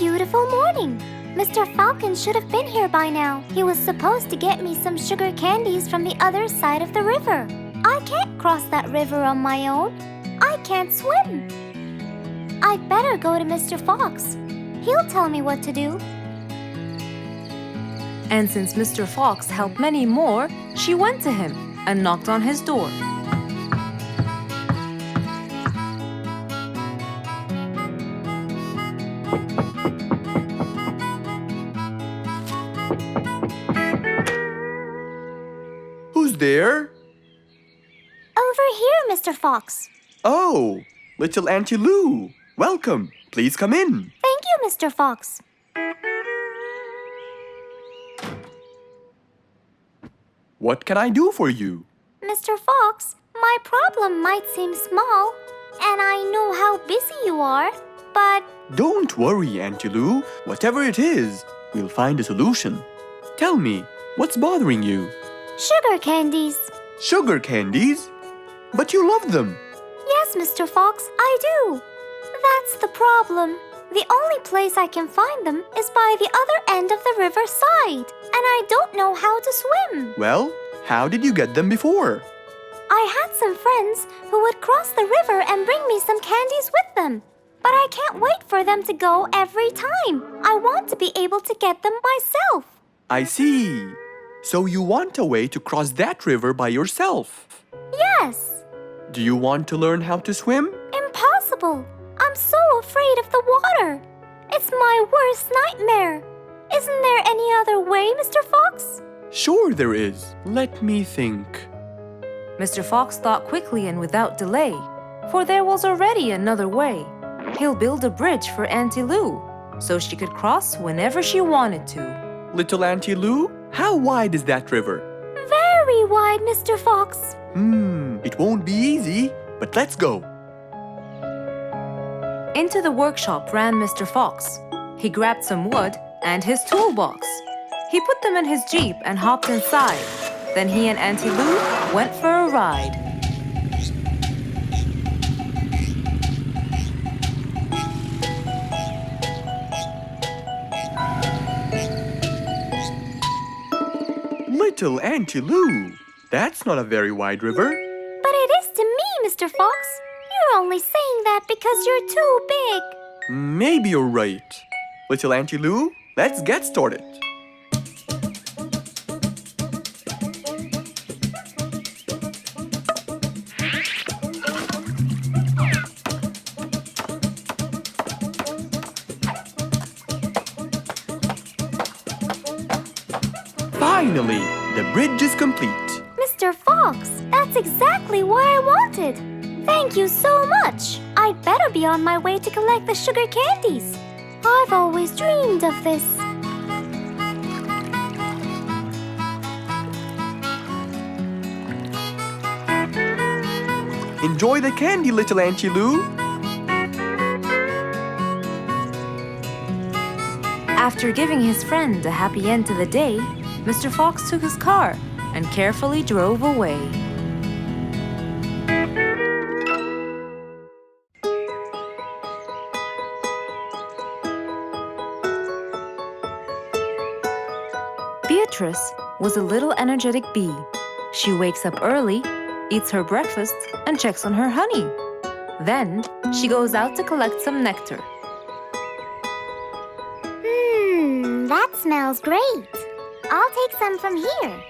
beautiful morning. Mr. Falcon should have been here by now. He was supposed to get me some sugar candies from the other side of the river. I can't cross that river on my own. I can't swim. I'd better go to Mr. Fox. He'll tell me what to do. And since Mr. Fox helped many more, she went to him and knocked on his door. Who's there? Over here, Mr. Fox. Oh, little Auntie Lou. Welcome. Please come in. Thank you, Mr. Fox. What can I do for you? Mr. Fox, my problem might seem small, and I know how busy you are, but Don't worry, Auntie Lou. Whatever it is, we'll find a solution. Tell me, what's bothering you? sugar candies. Sugar candies? But you love them. Yes, Mr. Fox, I do. That's the problem. The only place I can find them is by the other end of the river side, and I don't know how to swim. Well, how did you get them before? I had some friends who would cross the river and bring me some candies with them. But I can't wait for them to go every time. I want to be able to get them myself. I see. So you want a way to cross that river by yourself. Yes. Do you want to learn how to swim? Impossible. I'm so afraid of the water. It's my worst nightmare. Isn't there any other way, Mr. Fox? Sure there is. Let me think. Mr. Fox thought quickly and without delay, for there was already another way. He'll build a bridge for Auntie Lou, so she could cross whenever she wanted to. Little Auntie Lou, how wide is that river? Very wide, Mr. Fox. It won't be easy, but let's go. Into the workshop ran Mr. Fox. He grabbed some wood and his toolbox. He put them in his Jeep and hopped inside. Then he and Auntie Lou went for a ride. Little Auntie Lou, that's not a very wide river. But it is to me, Mr. Fox. You're only saying that because you're too big. Maybe you're right. Little Auntie Lou, let's get started. Finally, the bridge is complete. Mr. Fox, that's exactly what I wanted. Thank you so much. I'd better be on my way to collect the sugar candies. I've always dreamed of this. Enjoy the candy, little Auntie Lou. After giving his friend a happy end to the day, Mr. Fox took his car and carefully drove away. Beatrice was a little energetic bee. She wakes up early, eats her breakfast, and checks on her honey. Then she goes out to collect some nectar. That smells great. I'll take some from here.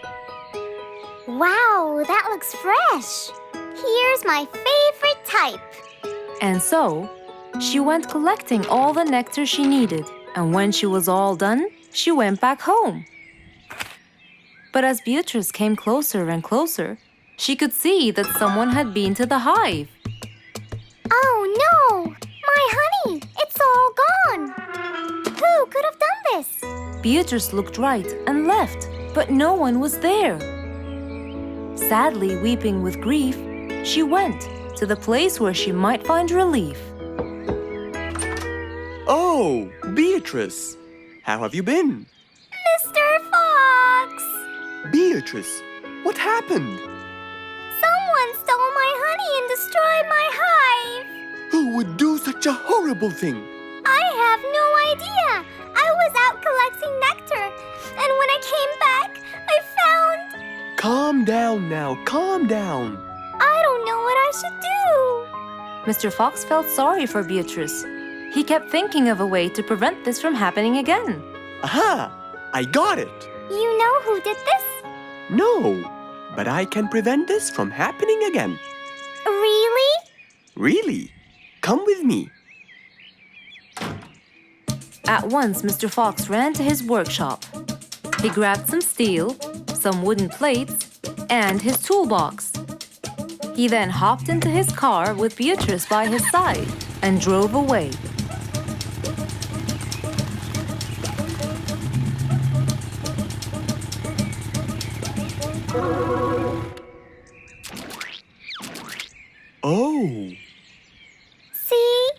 Wow, that looks fresh. Here's my favorite type. And so, she went collecting all the nectar she needed, and when she was all done, she went back home. But as Beatrice came closer and closer, she could see that someone had been to the hive. Oh no! My honey! It's all gone! Who could have done this? Beatrice looked right and left, but no one was there. Sadly weeping with grief, she went to the place where she might find relief. Oh, Beatrice, how have you been? Mr. Fox! Beatrice, what happened? Someone stole my honey and destroyed my hive! Who would do such a horrible thing? I have no idea! I was out collecting nectar, and when I came back, I found... Calm down now, calm down. I don't know what I should do. Mr. Fox felt sorry for Beatrice. He kept thinking of a way to prevent this from happening again. Aha! I got it. You know who did this? No, but I can prevent this from happening again. Really? Really? Come with me. At once, Mr. Fox ran to his workshop. He grabbed some steel, some wooden plates, and his toolbox. He then hopped into his car with Beatrice by his side and drove away. Oh, See?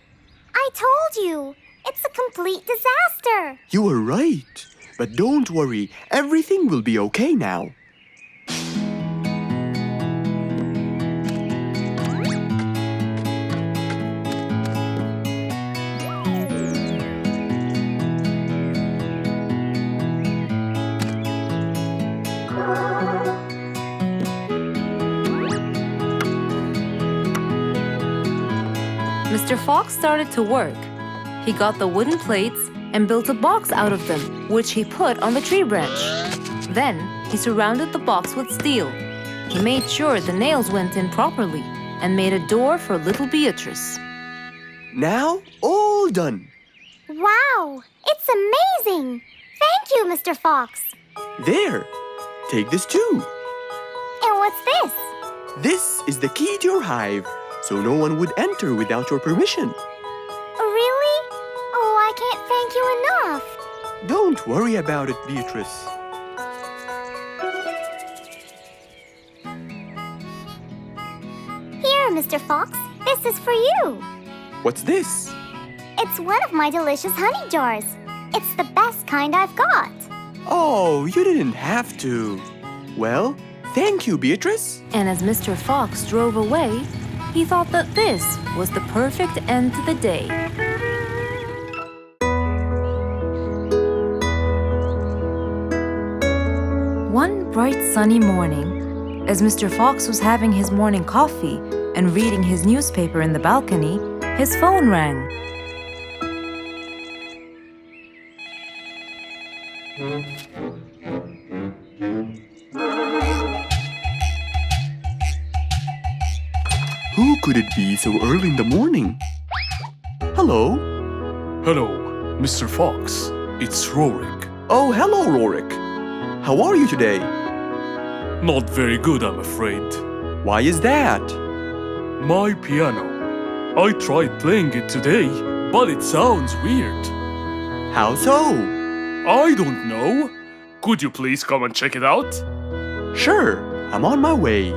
I told you. It's a complete disaster. you were right. But don't worry, everything will be okay now. Mr. Fox started to work. He got the wooden plates and built a box out of them, which he put on the tree branch. Then, he surrounded the box with steel. He made sure the nails went in properly and made a door for little Beatrice. Now, all done. Wow, it's amazing. Thank you, Mr. Fox. There, take this too. And what's this? This is the key to your hive, so no one would enter without your permission. Really? Oh, I can't thank you enough. Don't worry about it, Beatrice. Here, Mr. Fox, this is for you. What's this? It's one of my delicious honey jars. It's the best kind I've got. Oh, you didn't have to. Well, thank you, Beatrice. And as Mr. Fox drove away, he thought that this was the perfect end to the day. One bright sunny morning, as Mr. Fox was having his morning coffee and reading his newspaper in the balcony, his phone rang. Who could it be so early in the morning? Hello? Hello, Mr. Fox. It's Rorik. Oh, hello, Rorik. How are you today? Not very good, I'm afraid. Why is that? My piano. I tried playing it today, but it sounds weird. How so? I don't know. Could you please come and check it out? Sure, I'm on my way.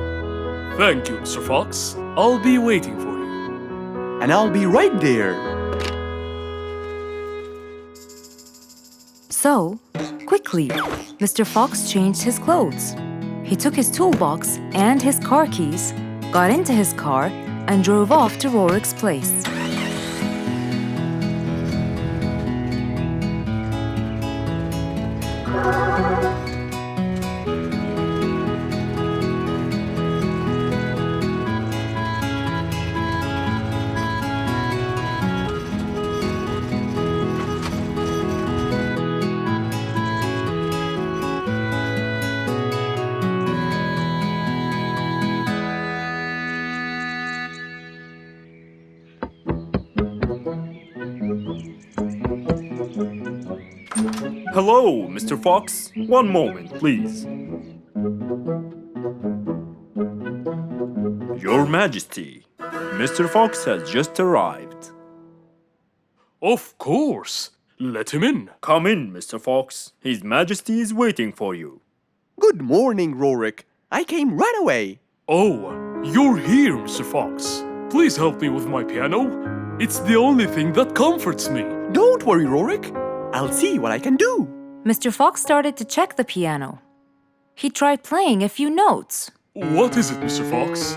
Thank you, Mr. Fox. I'll be waiting for you. And I'll be right there. So, quickly, Mr. Fox changed his clothes. He took his toolbox and his car keys, got into his car, and drove off to Rorik's place. Hello, Mr. Fox. One moment, please. Your Majesty, Mr. Fox has just arrived. Of course. Let him in. Come in, Mr. Fox. His Majesty is waiting for you. Good morning, Rorik. I came right away. Oh, you're here, Mr. Fox. Please help me with my piano. It's the only thing that comforts me. Don't worry, Rorik. I'll see what I can do. Mr. Fox started to check the piano. He tried playing a few notes. What is it, Mr. Fox?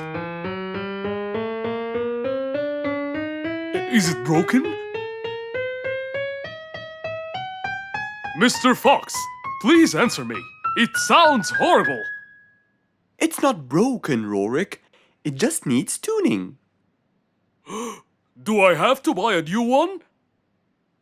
Is it broken? Mr. Fox, please answer me. It sounds horrible. It's not broken, Rorik. It just needs tuning. Do I have to buy a new one?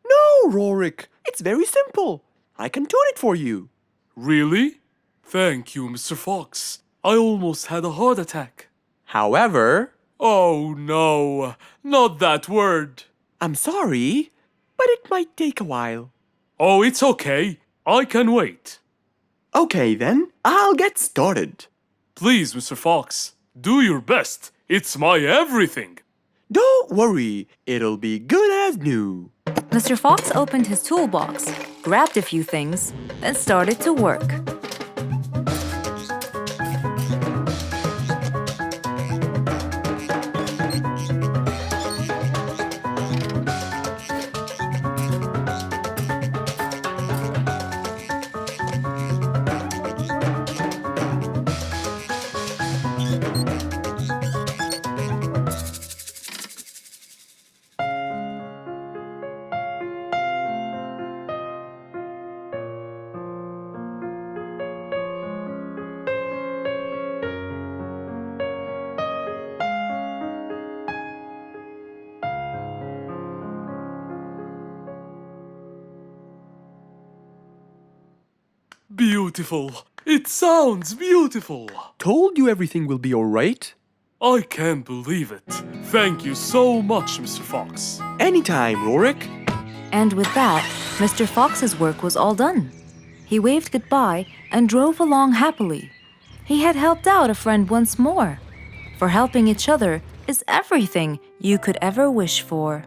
No, Rorik. It's very simple. I can tune it for you. Really? Thank you, Mr. Fox. I almost had a heart attack. However, Oh no, not that word. I'm sorry, but it might take a while. Oh, it's okay. I can wait. Okay then, I'll get started. Please, Mr. Fox, do your best. It's my everything. Don't worry, it'll be good as new. Mr. Fox opened his toolbox, grabbed a few things, then started to work. Beautiful. It sounds beautiful. Told you everything will be alright. I can't believe it. Thank you so much, Mr. Fox. Anytime, Rorik. And with that, Mr. Fox's work was all done. He waved goodbye and drove along happily. He had helped out a friend once more. For helping each other is everything you could ever wish for.